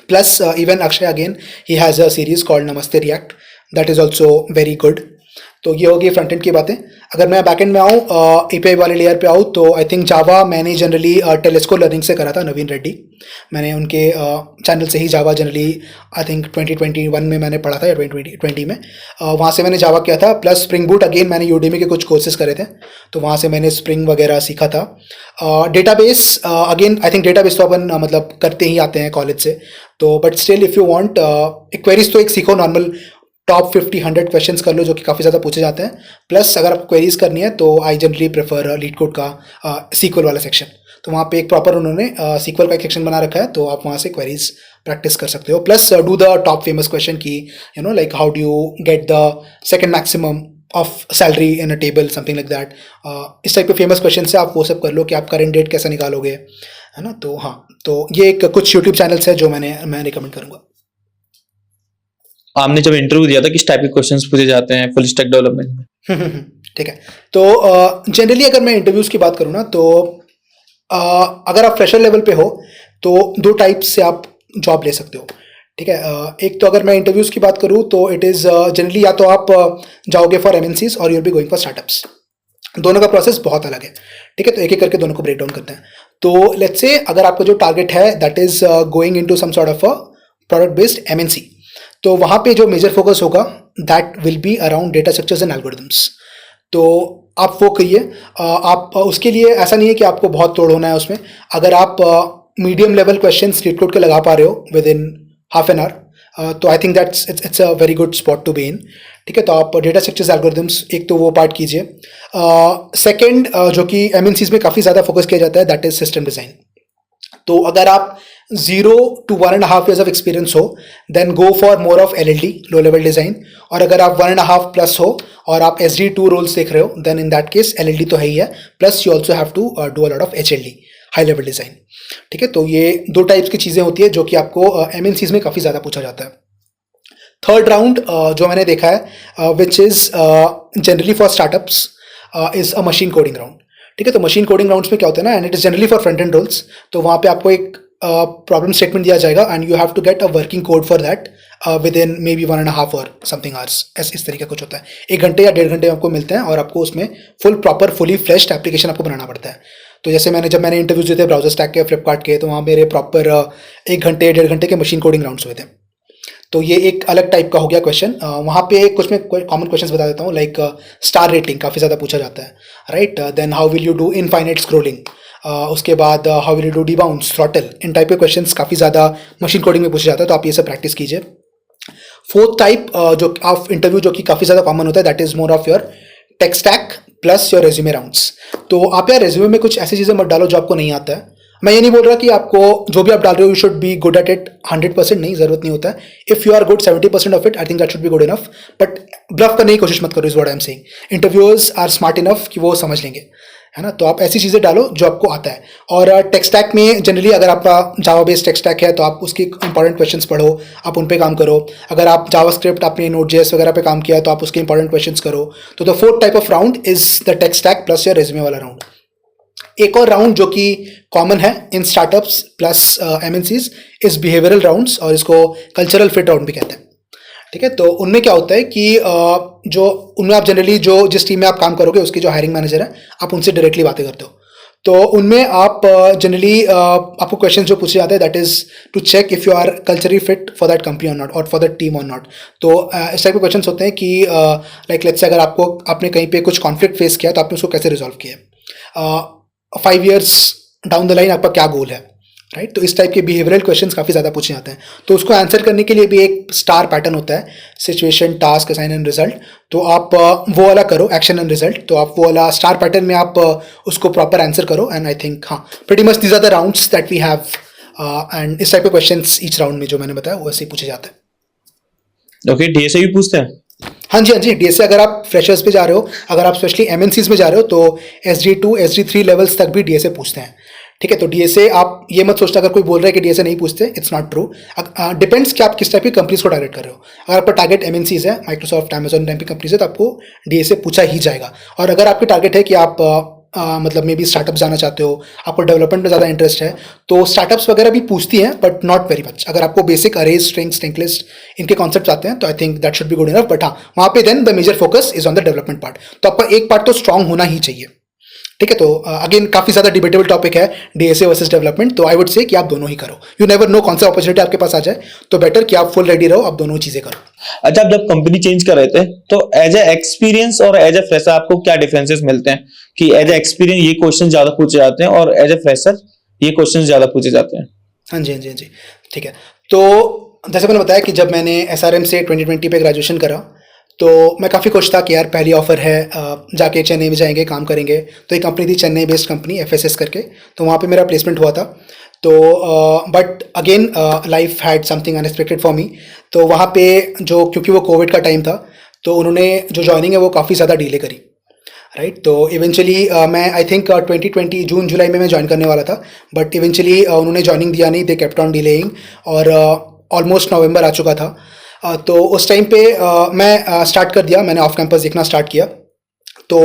Plus even Akshay again he has a series called Namaste react, that is also very good. तो ये होगी फ्रंट एंड की बातें। अगर मैं बैक एंड में आऊँ, API वाले लेयर पे आऊँ, तो आई थिंक जावा मैंने जनरली टेलीस्को लर्निंग से करा था, नवीन रेड्डी। मैंने उनके चैनल से ही जावा जनरली आई थिंक 2021 में मैंने पढ़ा था या 2020 में, वहाँ से मैंने जावा किया था। प्लस स्प्रिंग बूट अगेन मैंने यूडेमी के कुछ कोर्सेज करे थे, तो वहाँ से मैंने स्प्रिंग वगैरह सीखा था। Database again I think database तो अपन मतलब करते ही आते हैं कॉलेज से, तो but still if you want एक क्वेरीज तो एक सीखो, नॉर्मल टॉप 50-100 क्वेश्चंस कर लो जो कि काफ़ी ज़्यादा पूछे जाते हैं। प्लस अगर आपको क्वेरीज करनी है तो I generally prefer leet code का SQL वाला सेक्शन, तो वहाँ पे एक प्रॉपर उन्होंने SQL का एक सेक्शन बना रखा है, तो आप वहाँ से क्वेरीज प्रैक्टिस कर सकते हो। Plus do the top famous question की you know like how do you get the second maximum of salary in a table, something like that. इस टाइप के फेमस क्वेश्चन से आप वो सब कर लो कि आप करेंट डेट कैसे निकालोगे, है ना। तो हाँ, तो ये एक कुछ यूट्यूब चैनल्स है जो मैं रिकमेंड करूँगा। आपने जब इंटरव्यू दिया था किस टाइप के क्वेश्चंस पूछे जाते हैं फुल स्टैक डेवलपमेंट में? ठीक है, तो जनरली अगर मैं इंटरव्यूज़ की बात करूँ ना, तो अगर आप फ्रेशर लेवल पे हो तो 2 टाइप से आप जॉब ले सकते हो। ठीक है, एक तो अगर मैं इंटरव्यूज़ की बात करूँ तो इट इज़ जनरली या तो आप जाओगे फॉर MNCs और you'll be going for startups. दोनों का प्रोसेस बहुत अलग है। ठीक है, तो एक एक करके दोनों को ब्रेक डाउन करते हैं। तो लेट्स से अगर आपका जो टारगेट है that is going into some sort of a product based MNC, तो वहाँ पे जो मेजर फोकस होगा that will be around data structures and algorithms. तो आप वो कहिए, आप उसके लिए ऐसा नहीं है कि आपको बहुत तोड़ होना है उसमें। अगर आप medium level question LeetCode के लगा पा रहे हो within half an hour, तो I think that's it's a very good spot to be in. ठीक है, तो आप डेटा स्ट्रक्चर्स एल्गोरिथम्स एक तो वो पार्ट कीजिए। सेकेंड जो कि MNCs में काफ़ी ज़्यादा फोकस किया जाता है दैट इज सिस्टम डिज़ाइन। तो अगर आप 0 to 1.5 years of experience हो, then go for more of LLD, low level design. और अगर आप 1.5 plus हो और आप SD2 roles देख रहे हो, then in that case LLD तो है ही है, plus you also have to do a lot of HLD, high level design. ठीक है, तो ये दो टाइप्स की चीज़ें होती है जो कि आपको MNCs में काफ़ी ज़्यादा पूछा जाता है. थर्ड राउंड जो मैंने देखा है which is generally for startups is a machine coding round. ठीक है, तो मशीन कोडिंग राउंड्स में क्या होता है ना, and it is generally for front end roles. तो वहाँ पे आपको एक प्रॉब्लम स्टेटमेंट दिया जाएगा and you have to get a working code for that within may be 1.5 और समथिंग आवर्स. इस तरीके का कुछ होता है. 1 घंटे या 1.5 घंटे आपको मिलते हैं और आपको उसमें फुली फ्लेश्ड एप्लीकेशन आपको बनाना पड़ता है. तो जैसे जब मैंने इंटरव्यूज दिए थे ब्राउजर स्टैक के, फ्लिपकार्ट के, तो वहाँ मेरे प्रॉपर 1 घंटे 1.5 घंटे के मशीन कोडिंग राउंड्स हुए थे. तो ये एक अलग टाइप का हो गया क्वेश्चन. वहाँ पे कुछ मैं कॉमन क्वेश्चंस बता देता हूँ. लाइक स्टार रेटिंग काफ़ी ज़्यादा पूछा जाता है, right. Then how will you do infinite scrolling. उसके बाद how will you do debounce, throttle. इन टाइप के क्वेश्चंस काफ़ी ज़्यादा मशीन कोडिंग में पूछा जाता है, तो आप ये सब प्रैक्टिस कीजिए. फोर्थ टाइप जो ऑफ इंटरव्यू जो कि काफ़ी ज़्यादा कॉमन होता है, that is more of your take stack plus your resume rounds. तो आप यार रेज्यूमे में कुछ ऐसी चीज़ें मत डालो जो आपको नहीं आता है. मैं ये नहीं बोल रहा कि आपको जो भी आप डाल रहे हो you should be good at it 100%, नहीं, ज़रूरत नहीं होता है. If you are good 70% of it, I think that should be good enough. But bluff करने की कोशिश मत करो, is what I am saying. Interviewers are smart enough कि वो समझ लेंगे, है ना. तो आप ऐसी चीज़ें डालो जो आपको आता है. और टेक स्टैक में जनरली अगर आपका जावा बेस्ड टेक स्टैक है तो आप उसकी इंपॉर्टेंट क्वेश्चंस पढ़ो, आप उन पे काम करो. अगर आप जावा स्क्रिप्ट आपने Node.js वगैरह पे काम किया है तो आप उसके इंपॉर्टेंट क्वेश्चंस करो. तो the fourth type of round is the tech stack plus your resume वाला राउंड. एक और राउंड जो कि कॉमन है in startups plus MNCs is behavioural rounds, और इसको कल्चरल फिट राउंड भी कहते हैं. ठीक है, तो उनमें क्या होता है कि जो उनमें आप जनरली जो जिस टीम में आप काम करोगे उसके जो हायरिंग मैनेजर है, आप उनसे डायरेक्टली बातें करते हो. तो उनमें आप जनरली आपको क्वेश्चन जो पूछे जाते हैं that is to check if you are culturally fit for that company और नॉट, और फॉर दैट टीम और नॉट. तो इस टाइप के क्वेश्चन होते हैं कि लाइक लेट्स से अगर आपने कहीं पे कुछ कॉन्फ्लिक्ट फेस किया तो आपने उसको कैसे रिजॉल्व किया. 5 years डाउन द लाइन आपका क्या गोल है, राइट. तो इस टाइप के बिहेवियरल क्वेश्चंस काफ़ी ज़्यादा पूछे जाते हैं. तो उसको आंसर करने के लिए भी एक स्टार पैटर्न होता है, situation, task, assign and result. तो आप वो वाला करो, एक्शन एंड रिजल्ट. तो आप वो वाला स्टार पैटर्न में आप उसको प्रॉपर आंसर करो. एंड आई थिंक हाँ, pretty much these are the rounds that we have. And इस टाइप के क्वेश्चंस ईच राउंड में जो मैंने बताया वैसे ही पूछे जाते हैं. ओके, DSA भी पूछते हैं? हाँ जी. DSA अगर आप फ्रेशर्स पे जा रहे हो, अगर आप स्पेशली MNCs में जा रहे हो तो SD2 SD3 लेवल्स तक भी DSA पूछते हैं. ठीक है, तो DSA आप ये मत सोचना अगर कोई बोल रहा है कि DSA नहीं पूछते, इट्स नॉट ट्रू. डिपेंड्स कि आप किस टाइप की कंपनीज को टारगेट कर रहे हो. अगर आपका टारगेट MNCs है, माइक्रोसॉफ्ट, अमेजॉन टाइप की कंपनीज है, तो आपको DSA पूछा ही जाएगा. और अगर आपकी टारगेट है कि आप मतलब मे बी स्टार्टअप जाना चाहते हो, आपको डेवलपमेंट में ज़्यादा इंटरेस्ट है, तो स्टार्टअप्स वगैरह भी पूछती हैं बट नॉट वेरी मच. अगर आपको basic arrays, strings, link list इनके कॉन्सेप्ट आते हैं तो I think that should be good enough. But हाँ, वहाँ पे then the major focus is on the development part. तो आपका एक पार्ट तो स्ट्रांग होना ही चाहिए. ठीक है, तो अगेन काफ़ी ज़्यादा डिबेटेबल टॉपिक है DSA वर्सेस डेवलपमेंट. तो आई वुड से कि आप दोनों ही करो. यू नेवर नो कौन सा अपॉर्चुनिटी आपके पास आ जाए, तो बेटर कि आप फुल रेडी रहो, आप दोनों चीज़ें करो. अच्छा, आप जब कंपनी चेंज कर रहे थे तो एज ए एक्सपीरियंस और एज ए फ्रेशर आपको क्या डिफरेंसेस मिलते हैं कि एज ए एक्सपीरियंस ये क्वेश्चन ज्यादा पूछे जाते हैं और एज ए फ्रेशर ये क्वेश्चन ज्यादा पूछे जाते हैं? हाँ जी. ठीक है, तो जैसे मैंने बताया कि जब मैंने SRM से 2020 पे ग्रेजुएशन करा तो मैं काफ़ी खुश था कि यार पहली ऑफ़र है, जाके चेन्नई में जाएंगे, काम करेंगे. तो एक कंपनी थी चेन्नई बेस्ड कंपनी FSS करके, तो वहाँ पे मेरा प्लेसमेंट हुआ था. तो but again life had something unexpected for me. तो वहाँ पे जो, क्योंकि वो कोविड का टाइम था, तो उन्होंने जो ज्वाइनिंग है वो काफ़ी ज़्यादा डिले करी, राइट. तो इवेंचुअली मैं आई थिंक 2020 जून जुलाई में मैं ज्वाइन करने वाला था, बट इवेंचुअली उन्होंने ज्वाइनिंग दिया नहीं, दे केप्ट ऑन डिलेइंग, और ऑलमोस्ट नवंबर आ चुका था. तो उस टाइम पे मैं स्टार्ट कर दिया, मैंने ऑफ कैंपस देखना स्टार्ट किया. तो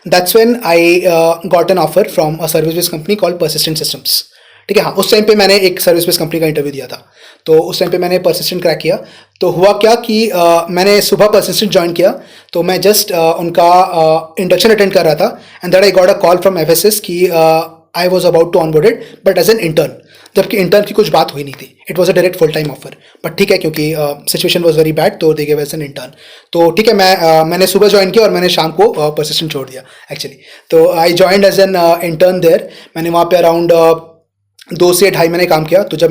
that's when I got an offer from a service based company called persistent systems. ठीक है, हाँ, उस टाइम पे मैंने एक सर्विस बेस्ड कंपनी का इंटरव्यू दिया था. तो उस टाइम पे मैंने परसिस्टेंट क्रैक किया. तो हुआ क्या कि मैंने सुबह परसिस्टेंट ज्वाइन किया, तो मैं जस्ट उनका इंडक्शन अटेंड कर रहा था, and that I got a call from FSS कि I was about to onboarded but as an intern. जबकि इंटर्न की कुछ बात हुई नहीं थी, it was a direct full time offer. But ठीक है, क्योंकि सिचुएशन वॉज वेरी बैड, तो they give as an intern. तो ठीक है, मैंने सुबह ज्वाइन किया और मैंने शाम को परसिस्टेंट छोड़ दिया एक्चुअली. तो I joined as an intern there. मैंने वहाँ पे अराउंड 2 से 2.5 महीने काम किया. तो जब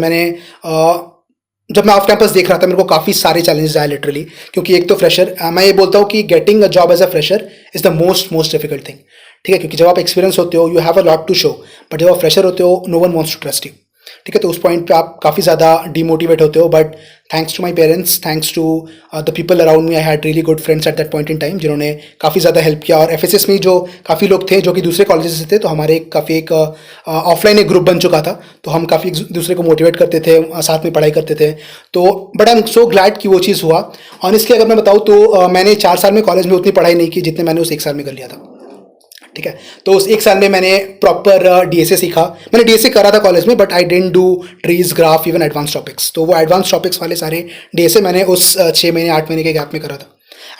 मैं ऑफ कैंपस देख रहा था, मेरे को काफ़ी सारे चैलेंजेस आए लिटरली, क्योंकि एक तो फ्रेशर, मैं ये बोलता हूँ कि getting a job as a fresher is the most difficult thing. ठीक है, क्योंकि जब आप एक्सपीरियंस होते हो, you have a lot to show, but जब आप फ्रेशर होते हो, no one wants to trust you. ठीक है, तो उस पॉइंट पे आप काफ़ी ज़्यादा डीमोटिवेट होते हो, but thanks to my parents, thanks to the people around me, I had really good friends at that point in time, जिन्होंने काफ़ी ज़्यादा हेल्प किया। और एफएसएस में जो काफ़ी लोग थे जो कि दूसरे कॉलेजेस से थे, तो हमारे काफ़ी एक ऑफलाइन एक ग्रुप बन चुका था, तो हम काफ़ी दूसरे को मोटिवेट करते थे, साथ में पढ़ाई करते थे। तो but I am so glad कि वो चीज़ हुआ। ऑनेस्टली अगर मैं बताऊँ तो मैंने 4 साल में कॉलेज में उतनी पढ़ाई नहीं की जितने मैंने उस 1 साल में कर लिया था। ठीक है, तो उस 1 साल में मैंने प्रॉपर डीएसए सीखा। मैंने डीएसए करा था कॉलेज में, but I didn't do trees, graph, even advance topics. तो वो एडवांस टॉपिक्स वाले सारे डीएसए मैंने उस 6 महीने 8 महीने के गैप में करा था।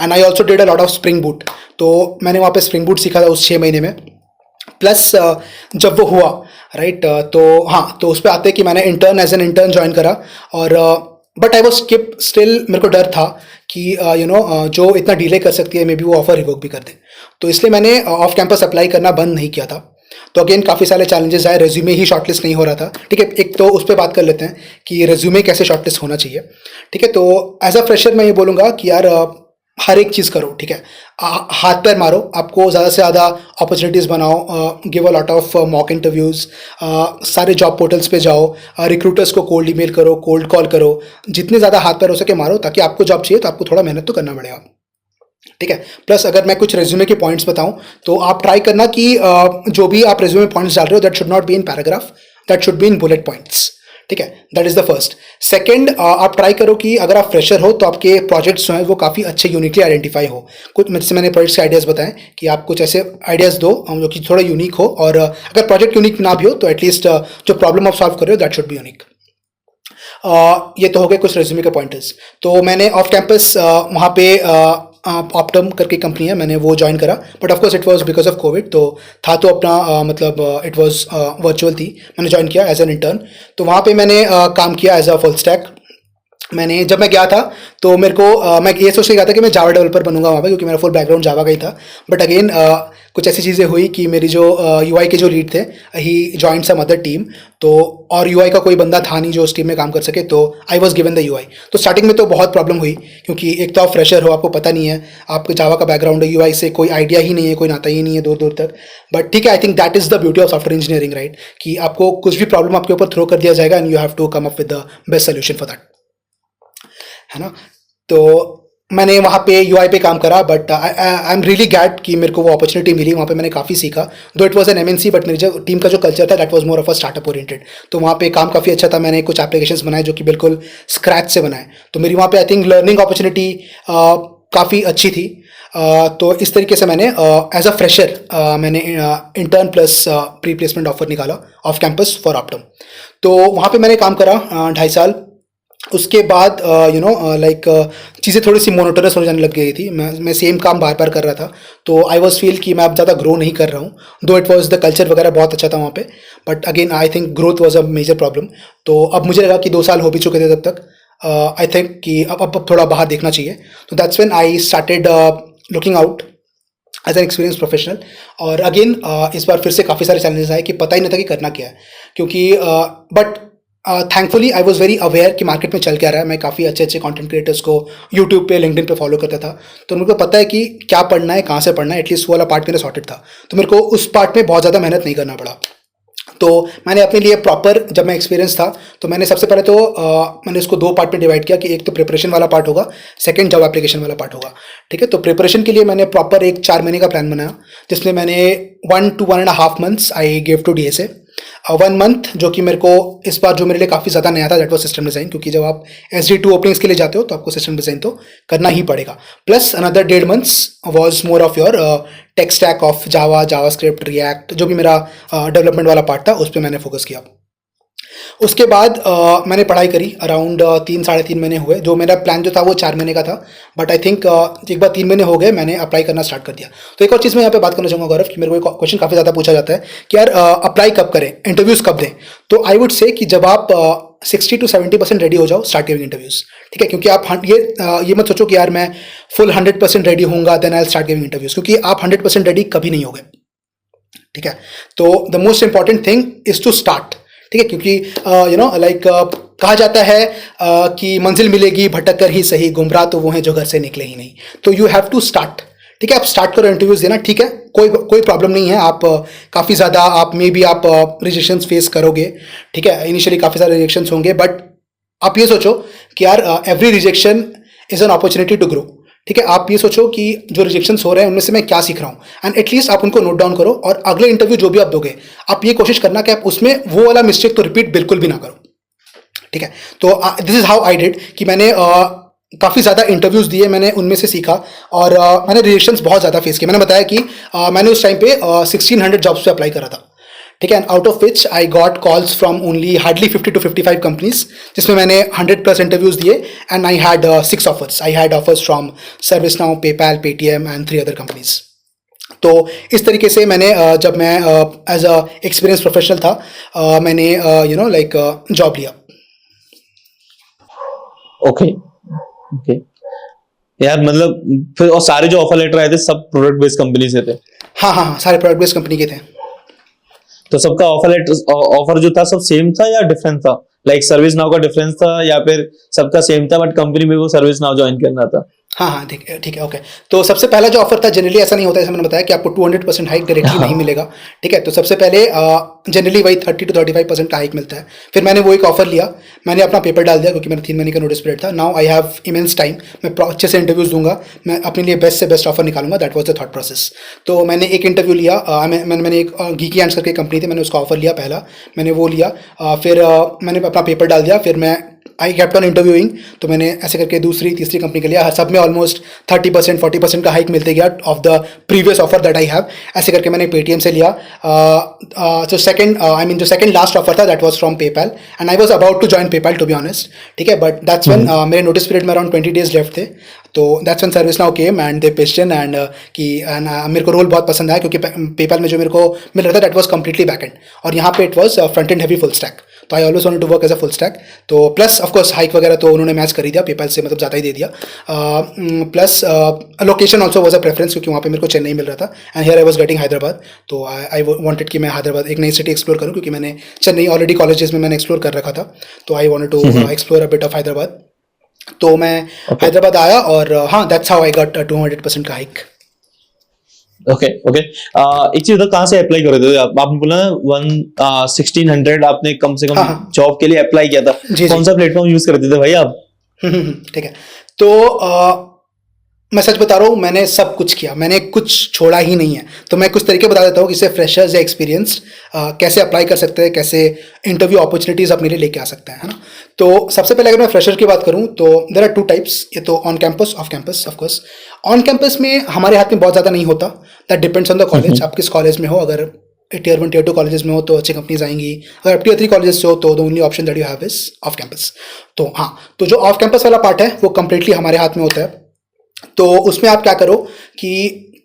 And I also did a lot of spring boot, तो मैंने वहाँ पे स्प्रिंग बूट सीखा था उस 6 महीने में। प्लस जब वो हुआ राइट, तो हाँ, तो उस पर आते कि मैंने एज एन इंटर्न ज्वाइन करा। और but I was skip still, मेरे को डर था कि जो इतना डिले कर सकती है मे बी वो ऑफर रिवोक भी कर दे, तो इसलिए मैंने ऑफ कैंपस अप्लाई करना बंद नहीं किया था। तो अगेन काफ़ी सारे चैलेंजेस आए, रेज्यूमे ही शॉर्टलिस्ट नहीं हो रहा था। ठीक है, एक तो उस पर बात कर लेते हैं कि रेज्यूमे कैसे शॉर्टलिस्ट होना चाहिए। ठीक है, तो एज अ फ्रेशर मैं ये बोलूँगा कि यार हर एक चीज़ करो। ठीक है, हाथ पैर मारो, आपको ज़्यादा से ज़्यादा अपॉर्चुनिटीज़ बनाओ, give a lot of mock interviews, सारे जॉब पोर्टल्स पे जाओ, रिक्रूटर्स को कोल्ड ईमेल करो, कोल्ड कॉल करो, जितने ज़्यादा हाथ पैर हो सके मारो, ताकि आपको जॉब चाहिए तो आपको थोड़ा मेहनत तो करना पड़ेगा। ठीक है, प्लस अगर मैं कुछ रेज्यूमे के पॉइंट्स बताऊं तो आप ट्राई करना कि जो भी आप रेज्यूमे पॉइंट्स डाल रहे हो that should not be in paragraph, that should be in bullet points. ठीक है, that is the first. Second, आप ट्राई करो कि अगर आप फ्रेशर हो तो आपके प्रोजेक्ट्स जो हैं वो काफ़ी अच्छे यूनिकली आइडेंटिफाई हो। कुछ जैसे मैंने प्रोजेक्ट्स के आइडियाज़ बताएं कि आप कुछ ऐसे आइडियाज़ दो जो कि थोड़ा यूनिक हो, और अगर प्रोजेक्ट यूनिक ना भी हो तो एटलीस्ट जो प्रॉब्लम आप सॉल्व कर रहे हो दैट शुड बी यूनिक। ये तो हो गए कुछ रेज्यूमे के पॉइंटर्स। तो मैंने ऑफ कैंपस वहाँ पे ऑप्टम करके कंपनी है, मैंने वो ज्वाइन करा, but of course it was because of Covid, तो था तो अपना मतलब इट वाज वर्चुअल थी। मैंने ज्वाइन किया एज एन इंटर्न, तो वहाँ पे मैंने काम किया एज अ फुल स्टैक। मैंने जब मैं गया था तो मेरे को मैं ये सोच के गया था कि मैं जावा डेवलपर बनूंगा वहाँ पे, क्योंकि मेरा फुल बैकग्राउंड जावा का ही था। बट अगेन कुछ ऐसी चीज़ें हुई कि मेरी जो यूआई के जो लीड थे, ही जॉइंट सम अदर टीम, तो और यूआई का कोई बंदा था नहीं जो उस टीम में काम कर सके, तो I was given the UI. तो स्टार्टिंग में तो बहुत प्रॉब्लम हुई, क्योंकि एक तो आप फ्रेशर हो, आपको पता नहीं है, आपको जावा का बैकग्राउंड है, यूआई से कोई आइडिया ही नहीं है, कोई नाता ही नहीं है दूर दूर तक। बट ठीक है, आई think that is the beauty of software engineering, right, कि आपको कुछ भी प्रॉब्लम आपके ऊपर थ्रो कर दिया जाएगा and you have to come up with the best solution for that, है ना। तो मैंने वहाँ पे यूआई पे काम करा, but I am really glad कि मेरे को वो अपॉर्चुनिटी मिली। वहाँ पे मैंने काफ़ी सीखा, दो it was an MNC, but मेरी जो टीम का जो कल्चर था that was more of a startup oriented. तो वहाँ पे काम काफ़ी अच्छा था, मैंने कुछ एप्लीकेशंस बनाए जो कि बिल्कुल स्क्रैच से बनाए। तो मेरी वहाँ पे आई थिंक लर्निंग अपॉर्चुनिटी काफ़ी अच्छी थी। तो इस तरीके से मैंने एज अ फ्रेशर मैंने intern plus pre placement offer निकाला ऑफ कैंपस फॉर ऑप्टम। तो वहाँ पे मैंने काम करा 2.5 साल। उसके बाद लाइक चीज़ें थोड़ी सी मोनोटोनस हो जाने लग गई थी। मैं सेम काम बार बार कर रहा था, तो आई वॉज फील कि मैं अब ज़्यादा ग्रो नहीं कर रहा हूँ। दो इट वॉज द कल्चर वगैरह बहुत अच्छा था वहाँ पे, but again I think growth was a major problem. तो अब मुझे लगा कि 2 साल हो भी चुके थे तब तक, आई थिंक कि अब थोड़ा बाहर देखना चाहिए। तो that's when I started looking out as an experience professional. और अगेन इस बार फिर से काफ़ी सारे चैलेंजेस आए कि पता ही नहीं था कि करना क्या है, क्योंकि but thankfully I was very aware कि मार्केट में चल क्या रहा है। मैं काफ़ी अच्छे अच्छे कंटेंट क्रिएटर्स को यूट्यूब पे, लिंक्डइन पे फॉलो करता था, तो मेरे को पता है कि क्या पढ़ना है, कहाँ से पढ़ना है, एटलीस्ट वो वाला पार्ट मेरा सॉर्टेड था। तो मेरे को उस पार्ट में बहुत ज़्यादा मेहनत नहीं करना पड़ा। तो मैंने अपने लिए प्रॉपर, जब मैं एक्सपीरियंस था, तो मैंने सबसे पहले तो मैंने इसको 2 पार्ट में डिवाइड किया कि एक तो प्रिपरेशन वाला पार्ट होगा, सेकंड जॉब एप्लीकेशन वाला पार्ट होगा। ठीक है, तो प्रिपरेशन के लिए मैंने प्रॉपर एक 4 महीने का प्लान बनाया, जिसमें मैंने 1 to 1.5 months I give to DSA. 1 month जो कि मेरे को इस बार जो मेरे लिए काफ़ी ज़्यादा नया था दैट वाज सिस्टम डिज़ाइन, क्योंकि जब आप SD2 ओपनिंग्स के लिए जाते हो तो आपको सिस्टम डिज़ाइन तो करना ही पड़ेगा। Plus another 1.5 months was more of your tech stack of Java, JavaScript, react, जो भी मेरा डेवलपमेंट वाला पार्ट था उस पर मैंने फोकस किया। उसके बाद मैंने पढ़ाई करी अराउंड 3-3.5 महीने हुए। जो मेरा प्लान जो था वो 4 महीने का था, बट आई थिंक एक बार 3 महीने हो गए मैंने अप्लाई करना स्टार्ट कर दिया। तो एक और चीज़ मैं यहाँ पे बात करना चाहूँगा गौरव, कि मेरे को क्वेश्चन काफ़ी ज़्यादा पूछा जाता है कि यार अप्लाई कब करें, इंटरव्यूज़ कब दें। तो आई वुड से कि जब आप 60 to 70% रेडी हो जाओ, स्टार्ट गिविंग इंटरव्यूज़। ठीक है, क्योंकि आप ये मत सोचो कि यार मैं फुल 100% रेडी होऊंगा then I start giving interviews, क्योंकि आप 100% रेडी कभी नहीं होगे। ठीक है, तो the most important thing is to start. ठीक है, क्योंकि लाइक कहा जाता है कि मंजिल मिलेगी भटक कर ही सही, गुमराह तो वो हैं जो घर से निकले ही नहीं। तो यू हैव टू स्टार्ट। ठीक है, आप स्टार्ट करो इंटरव्यूज देना, ठीक है, कोई प्रॉब्लम नहीं है। आप काफ़ी ज़्यादा आप मे बी आप रिजेक्शंस फेस करोगे, ठीक है, इनिशियली काफ़ी सारे रिजेक्शंस होंगे, बट आप ये सोचो कि यार every rejection is an opportunity to grow. ठीक है, आप ये सोचो कि जो रिजेक्शंस हो रहे हैं उनमें से मैं क्या सीख रहा हूँ, एंड एटलीस्ट आप उनको नोट डाउन करो, और अगले इंटरव्यू जो भी आप दोगे आप ये कोशिश करना कि आप उसमें वो वाला मिस्टेक तो रिपीट बिल्कुल भी ना करो। ठीक है, तो this is how I did कि मैंने काफ़ी ज़्यादा इंटरव्यूज़ दिए, मैंने उनमें से सीखा, और मैंने रिजेक्शंस बहुत ज़्यादा फेस किए। मैंने बताया कि मैंने उस टाइम पे 1600 जॉब्स पे अप्लाई करा था। ठीक है, and out of which I got calls from only hardly 50 to 55 companies, जिसमें मैंने 100+ इंटरव्यूज़ दिए, and I had 6 offers. I had offers from service now, PayPal, Paytm and 3 other companies. तो इस तरीके से मैंने जब मैं एज अ एक्सपीरियंस प्रोफेशनल था, मैंने जॉब लिया। ओके ओके यार, मतलब फिर और सारे जो ऑफर लेटर आए थे सब प्रोडक्ट बेस्ड कंपनी से थे? हाँ, सारे प्रोडक्ट बेस्ड कंपनी के थे। तो सबका ऑफर लेटर, ऑफर जो था सब सेम था या डिफरेंट था? लाइक सर्विस नाउ का डिफरेंस था या फिर सबका सेम था बट कंपनी में वो सर्विस नाउ ज्वाइन करना था? हाँ, ठीक है, ओके। तो सबसे पहला जो ऑफर था, जनरली ऐसा नहीं होता है, जैसे मैंने बताया कि आपको 200% हाइक डायरेक्टली नहीं मिलेगा। ठीक है, तो सबसे पहले जनरली वही 30 to 35% का हाइक मिलता है। फिर मैंने वो एक ऑफर लिया, मैंने अपना पेपर डाल दिया क्योंकि मेरा 3 महीने का नोटिस पीरियड था। Now I have immense time, मैं अच्छे से इंटरव्यूज दूंगा, मैं अपने लिए बेस्ट से बेस्ट ऑफर निकालूंगा। That was the thought process. तो मैंने एक इंटरव्यू लिया, मैंने एक गीकी एंड्स करके कंपनी थी, मैंने उसका ऑफर लिया पहला, मैंने वो लिया। फिर मैंने अपना पेपर डाल दिया, फिर मैं आई केप्ट ऑन इंटरव्यूइंग, तो मैंने ऐसे करके दूसरी तीसरी कंपनी के लिया। सब में ऑलमोस्ट 30% 40% का हाइक मिलते गया of the previous offer that I have. ऐसे करके मैंने पेटीएम से लिया। जो सेकंड लास्ट ऑफर था that was from PayPal, and I was about to join PayPal to be honest. ठीक है, बट दैट्स व्हेन मेरे नोटिस पीरियड में अराउंड 20 डेज लेफ्ट थे। तो that's when ServiceNow came and they pitched in, and मेरे को role बहुत पसंद आया क्योंकि पेपैल में जो मेरे को मिल रहा था that was completely back end, और यहाँ पे it was front end heavy full stack. तो I always wanted to work as a full stack. तो प्लस ऑफ कोर्स हाइक वगैरह तो उन्होंने मैच कर ही दिया, पेपैल से मतलब ज़्यादा ही दे दिया। Plus location also was a preference क्योंकि वहाँ पे मेरे को चेन्नई मिल रहा था, and here I was getting Hyderabad. तो आई वांटेड कि मैं हैदराबाद एक नई सिटी एक्सप्लोर करूँ क्योंकि मैंने चेन्नई ऑलरेडी कॉलेजेस में मैंने एक्सप्लोर कर रखा था। तो I wanted to explore a bit of Hyderabad. तो मैं हैदराबाद आया, और हाँ, दैट्स हाउ आई गॉट 200% का हाइक। ओके ओके एक चीज, कहाँ से अप्लाई कर रहे थे आपने बोला ना 1600 आपने कम से कम हाँ। जॉब के लिए अप्लाई किया था? जी। कौन सा प्लेटफॉर्म यूज करते थे भाई आप? ठीक है, तो मैं सच बता रहा हूँ, मैंने सब कुछ किया, मैंने कुछ छोड़ा ही नहीं है। तो मैं कुछ तरीके बता देता हूँ कि इससे फ्रेशर्स या एक्सपीरियंस्ड कैसे अप्लाई कर सकते हैं, कैसे इंटरव्यू अपॉर्चुनिटीज़ अपने लिए लेके आ सकते हैं, है ना। तो सबसे पहले अगर मैं फ्रेशर की बात करूँ तो देयर आर 2 टाइप्स, ये तो on campus, off campus. Of course on campus में हमारे हाथ में बहुत ज़्यादा नहीं होता, that depends on the college. आप किस कॉलेज में हो, अगर Tier 1 Tier 2 कॉलेजेस में हो तो अच्छी कंपनीज आएंगी, अगर आप Tier 3 कॉलेजेस से हो तो the only option that you have is off campus. तो हाँ, तो जो ऑफ कैंपस वाला पार्ट है वो कंप्लीटली हमारे हाथ में होता है। तो उसमें आप क्या करो कि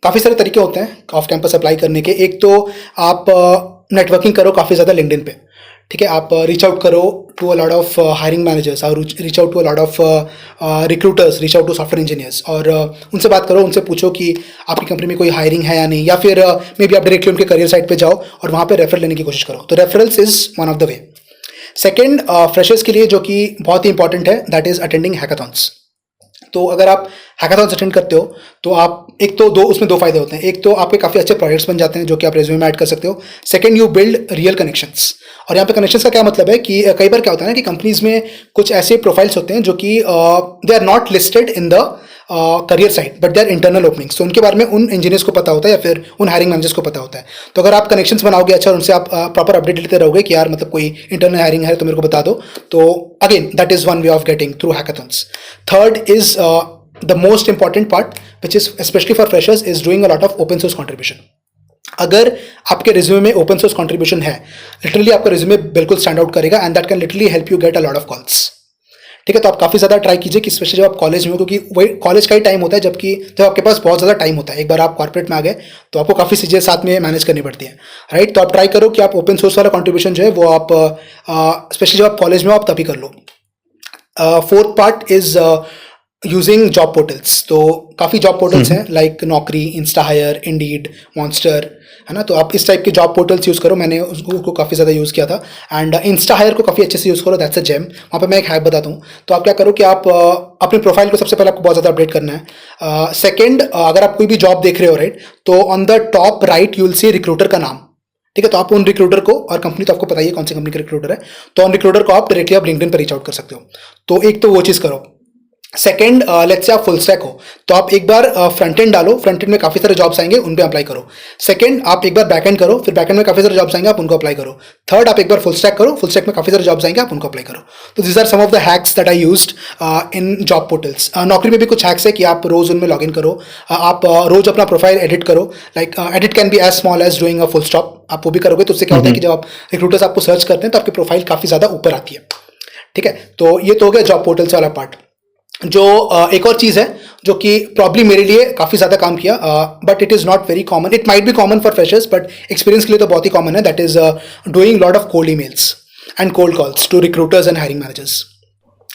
काफ़ी सारे तरीके होते हैं ऑफ कैंपस अप्लाई करने के। एक तो आप नेटवर्किंग करो काफ़ी ज़्यादा लिंक्डइन पे। ठीक है, आप रीच आउट करो to a lot of hiring managers, और reach out to a lot of recruiters, reach out to software engineers, और उनसे बात करो, उनसे पूछो कि आपकी कंपनी में कोई हायरिंग है या नहीं, या फिर मे बी आप डायरेक्टली उनके करियर साइट पे जाओ और वहाँ पे रेफरल लेने की कोशिश करो। तो referrals is one of the way. Second, freshers के लिए जो कि बहुत ही इंपॉर्टेंट है, दैट इज अटेंडिंग हैकाथॉन्स। तो अगर आप हैकाथॉन्स अटेंड करते हो तो आप एक तो उसमें 2 फायदे होते हैं। एक तो आपके काफ़ी अच्छे प्रोजेक्ट्स बन जाते हैं जो कि आप रेज्यूमे में ऐड कर सकते हो। Second, you build real connections. और यहाँ पे कनेक्शंस का क्या मतलब है कि कई बार क्या होता है ना कि कंपनीज में कुछ ऐसे प्रोफाइल्स होते हैं जो कि they are not listed in the career site but they are internal openings. तो उनके बारे में उन इंजीनियर्स को पता होता है या फिर उन हायरिंग मैनेजर्स को पता होता है। तो अगर आप कनेक्शंस बनाओगे अच्छा और उनसे आप प्रॉपर अपडेट लेते रहोगे कि यार मतलब कोई इंटरनल हायरिंग है तो मेरे को बता दो, तो again that is one way of getting through hackathons. Third is the most important part, which is especially for freshers, is doing a lot of open source contribution. अगर आपके रिज्यूमे में ओपन सोर्स कंट्रीब्यूशन है, literally आपका resume बिल्कुल stand out करेगा, and that can literally help you get a lot of calls. ठीक है, तो आप काफ़ी ज़्यादा ट्राई कीजिए कि स्पेशली जब आप कॉलेज में हो, क्योंकि वही कॉलेज का ही टाइम होता है जबकि जब आपके पास बहुत ज़्यादा टाइम होता है। एक बार आप कॉर्पोरेट में आ गए तो आपको काफ़ी चीज़ें साथ में मैनेज करनी पड़ती हैं, राइट। तो आप ट्राई करो कि आप ओपन सोर्स वाला कंट्रीब्यूशन जो है वो आप स्पेशली जब आप कॉलेज में हो आप तभी कर लो। Fourth part is using job portals. तो काफ़ी जॉब पोर्टल्स हैं like Naukri, insta hire, Indeed, Monster, है ना। तो आप इस टाइप के जॉब पोर्टल्स यूज़ करो, मैंने उसको काफ़ी ज़्यादा यूज़ किया था। एंड इंस्टा हायर को काफ़ी अच्छे से यूज़ करो, दैट्स अ जेम। वहाँ पे मैं एक हैक बताता हूँ। तो आप क्या करो कि आप अपने प्रोफाइल को सबसे पहले आपको बहुत ज़्यादा अपडेट करना है। सेकेंड, अगर आप कोई भी जॉब देख रहे हो राइट, तो on the top right you will see recruiter का नाम, ठीक है। तो आप उन रिक्रूटर को, और कंपनी तो आपको पता ही है कौन सी कंपनी का रिक्रूटर है, तो उन रिक्रूटर को आप डायरेक्टली आप लिंक्डइन पर रीच आउट कर सकते हो। तो एक तो वो चीज़ करो। सेकेंड, लेट्स से आप फुल स्टैक हो, तो आप एक बार फ्रंट एंड डालो, फ्रंट एंड में काफ़ी सारे जॉब्स आएंगे, उन पे अप्लाई करो। सेकेंड, आप एक बार बैक एंड करो, फिर बैक एंड में काफ़ी सारे जॉब्स आएंगे, आप उनको अप्लाई करो। थर्ड, आप एक बार फुल स्टैक करो, फुल स्टैक में काफ़ी सारे जॉब्स आएंगे, आप उनको अप्लाई करो। तो this are some of the hacks that I used in job portals. Naukri में भी कुछ हैक्स है कि आप रोज उनमें लॉग इन करो, आप रोज अपना प्रोफाइल एडिट करो। Like edit can be as small as doing a full stop, आप वो भी करोगे तो उससे क्या होता है कि जब आप रिक्रूटर्स आपको सर्च करते हैं तो आपकी प्रोफाइल काफ़ी ज़्यादा ऊपर आती है, ठीक है। तो ये तो हो गया जॉब पोर्टल्स वाला पार्ट। जो एक और चीज़ है जो कि प्रॉब्ली मेरे लिए काफ़ी ज़्यादा काम किया, but it is not very common, it might be common for freshers but experience के लिए तो बहुत ही कॉमन है, that is doing lot of cold emails and cold calls to recruiters and hiring managers,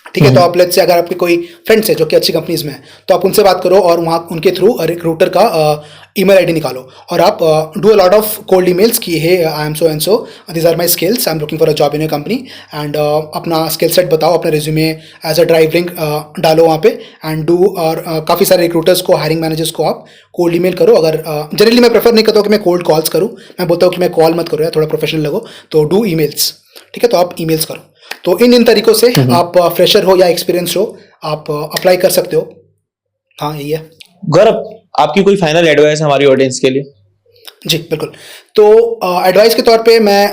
ठीक है। तो आप लेट्स से अगर आपके कोई फ्रेंड्स है जो कि अच्छी कंपनीज में है, तो आप उनसे बात करो और वहाँ उनके थ्रू रिक्रूटर का ईमेल आईडी निकालो और आप do a lot of cold emails कि hey I am so and so, this are my skills, I am looking for a job in your company, and अपना स्किल सेट बताओ, अपने resume as a drive link डालो वहाँ पे and do. और काफ़ी सारे रिक्रूटर्स को, हायरिंग मैनेजर्स को आप कोल्ड ईमेल करो। अगर जनरली मैं प्रेफर नहीं करता हूँ कि मैं कोल्ड कॉल्स करूँ, मैं बोलता हूँ कि मैं कॉल मत करो यार, थोड़ा प्रोफेशनल लगो, तो डू ईमेल्स, ठीक है। तो आप ईमेल्स करो। तो इन तरीकों से आप फ्रेशर हो या एक्सपीरियंस हो, आप अप्लाई कर सकते हो। हाँ, यही है। गौरव, आपकी कोई फाइनल एडवाइस हमारी ऑडियंस के लिए? जी बिल्कुल। तो एडवाइस के तौर पे मैं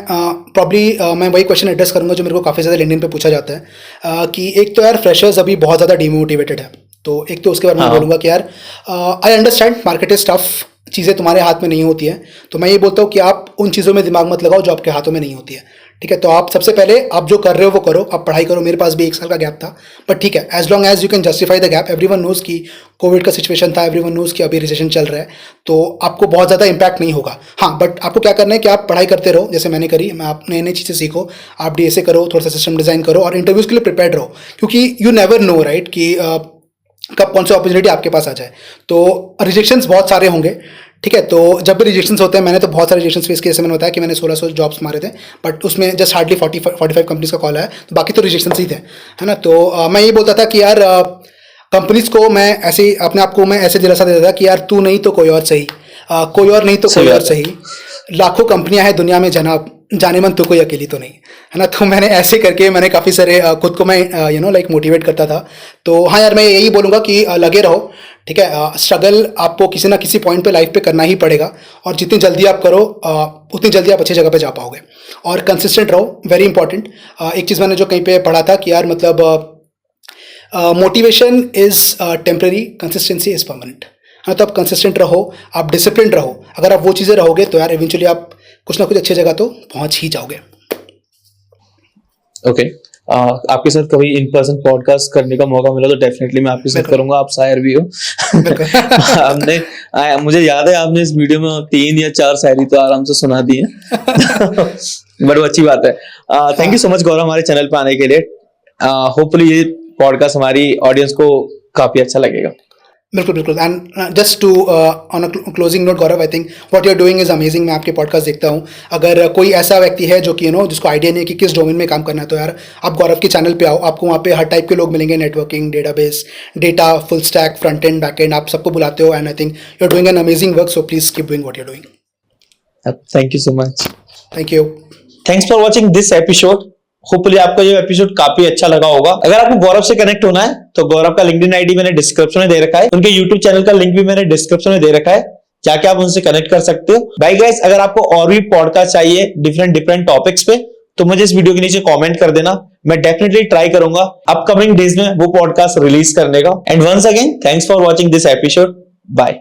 मैं वही क्वेश्चन एड्रेस करूंगा जो मेरे को काफ़ी ज़्यादा लिंक्डइन पे पूछा जाता है, कि एक तो यार फ्रेशर्स अभी बहुत ज़्यादा डिमोटिवेटेड है, तो एक तो उसके बारे में मैं बोलूँगा कि यार I understand market is tough, चीज़ें तुम्हारे हाथ में नहीं होती हैं, तो मैं ये बोलता हूँ कि आप उन चीज़ों में दिमाग मत लगाओ जो आपके हाथों में नहीं होती है, ठीक है। तो आप सबसे पहले आप जो कर रहे हो वो करो, आप पढ़ाई करो। मेरे पास भी 1 साल का गैप था, बट ठीक है, as long as you can justify the gap. Everyone knows कि कोविड का सिचुएशन था, एवरीवन नोज कि अभी रिसेशन चल रहा है, तो आपको बहुत ज़्यादा इंपैक्ट नहीं होगा। हाँ, बट आपको क्या करना है कि आप पढ़ाई करते रहो, जैसे मैंने करी, आप नई नई चीज़ें सीखो, आप डीएसए करो, थोड़ा सा सिस्टम डिज़ाइन करो और इंटरव्यूज़ के लिए प्रिपेयर्ड रहो, क्योंकि यू नेवर नो राइट कि कब कौन सी अपॉर्चुनिटी आपके पास आ जाए। तो रिजेक्शंस बहुत सारे होंगे, ठीक है। तो जब भी रिजेक्शंस होते हैं, मैंने तो बहुत सारे रिजेक्शंस फेस किए, जैसे मैंने बताया कि मैंने 1600 जॉब्स मारे थे, बट उसमें जस्ट हार्डली 45 कंपनीज का कॉल आया, तो बाकी तो रिजेक्शंस ही थे, है ना। तो मैं ये बोलता था कि यार कंपनीज को मैं ऐसे अपने आप को मैं ऐसे दिलासा देता था कि यार तू नहीं तो कोई और सही, कोई और नहीं तो कोई और सही, लाखों कंपनियां हैं दुनिया में जनाब, जाने मन तो कोई अकेली तो नहीं, है ना। तो मैंने ऐसे करके मैंने काफ़ी सारे खुद को मैं लाइक मोटिवेट करता था। तो हाँ यार, मैं यही बोलूँगा कि लगे रहो, ठीक है। स्ट्रगल आपको किसी ना किसी पॉइंट पे लाइफ पे करना ही पड़ेगा, और जितनी जल्दी आप करो उतनी जल्दी आप अच्छी जगह पे जा पाओगे। और कंसिस्टेंट रहो, वेरी इंपॉर्टेंट। एक चीज़ मैंने जो कहीं पे पढ़ा था कि यार मतलब motivation is temporary, consistency is permanent. हाँ, तो आप कंसिस्टेंट रहो, आप डिसिप्लिन रहो। अगर आप वो चीज़ें रहोगे तो यार इवेंचुअली आप कुछ ना कुछ अच्छी जगह तो पहुंच ही जाओगे। ओके, आपके साथ कभी इन पर्सन पॉडकास्ट करने का मौका मिला तो डेफिनेटली मैं आपके साथ करूंगा। आप शायर भी हो। मुझे याद है आपने इस वीडियो में 3 या 4 शायरी तो आराम से सुना दी है। बड़ी अच्छी बात है। थैंक यू सो मच गौरव हमारे चैनल पे आने के लिए। होपफुली ये पॉडकास्ट हमारी ऑडियंस को काफी अच्छा लगेगा। बिल्कुल बिल्कुल। And just to on a closing note Gaurav, I think what you are doing is amazing. मैं आपके पॉडकास्ट देखता हूँ। अगर कोई ऐसा व्यक्ति है जो कि जिसको आइडिया नहीं है कि किस डोमेन में काम करना है, तो यार आप गौरव के चैनल पे आओ, आपको वहाँ पे हर टाइप के लोग मिलेंगे, networking, database, data, full stack, front end, back end, आप सबको बुलाते हो, and I think you are doing an amazing work, so please keep doing what you are doing. Thank you so much. Thank you. Thanks for watching this episode. Hopefully आपको ये episode काफी अच्छा लगा होगा। अगर आपको गौरव से कनेक्ट होना है तो गौरव का लिंक्डइन आईडी मैंने डिस्क्रिप्शन में दे रखा है, उनके यूट्यूब चैनल का लिंक भी मैंने डिस्क्रिप्शन में दे रखा है, जाके आप उनसे कनेक्ट कर सकते हो। बाय गाइस, अगर आपको और भी पॉडकास्ट चाहिए डिफरेंट टॉपिक्स पे, तो मुझे इस वीडियो के नीचे कमेंट कर देना। मैं डेफिनेटली ट्राई करूंगा अपकमिंग डेज में वो पॉडकास्ट रिलीज करने का। And once again thanks for watching this episode. Bye.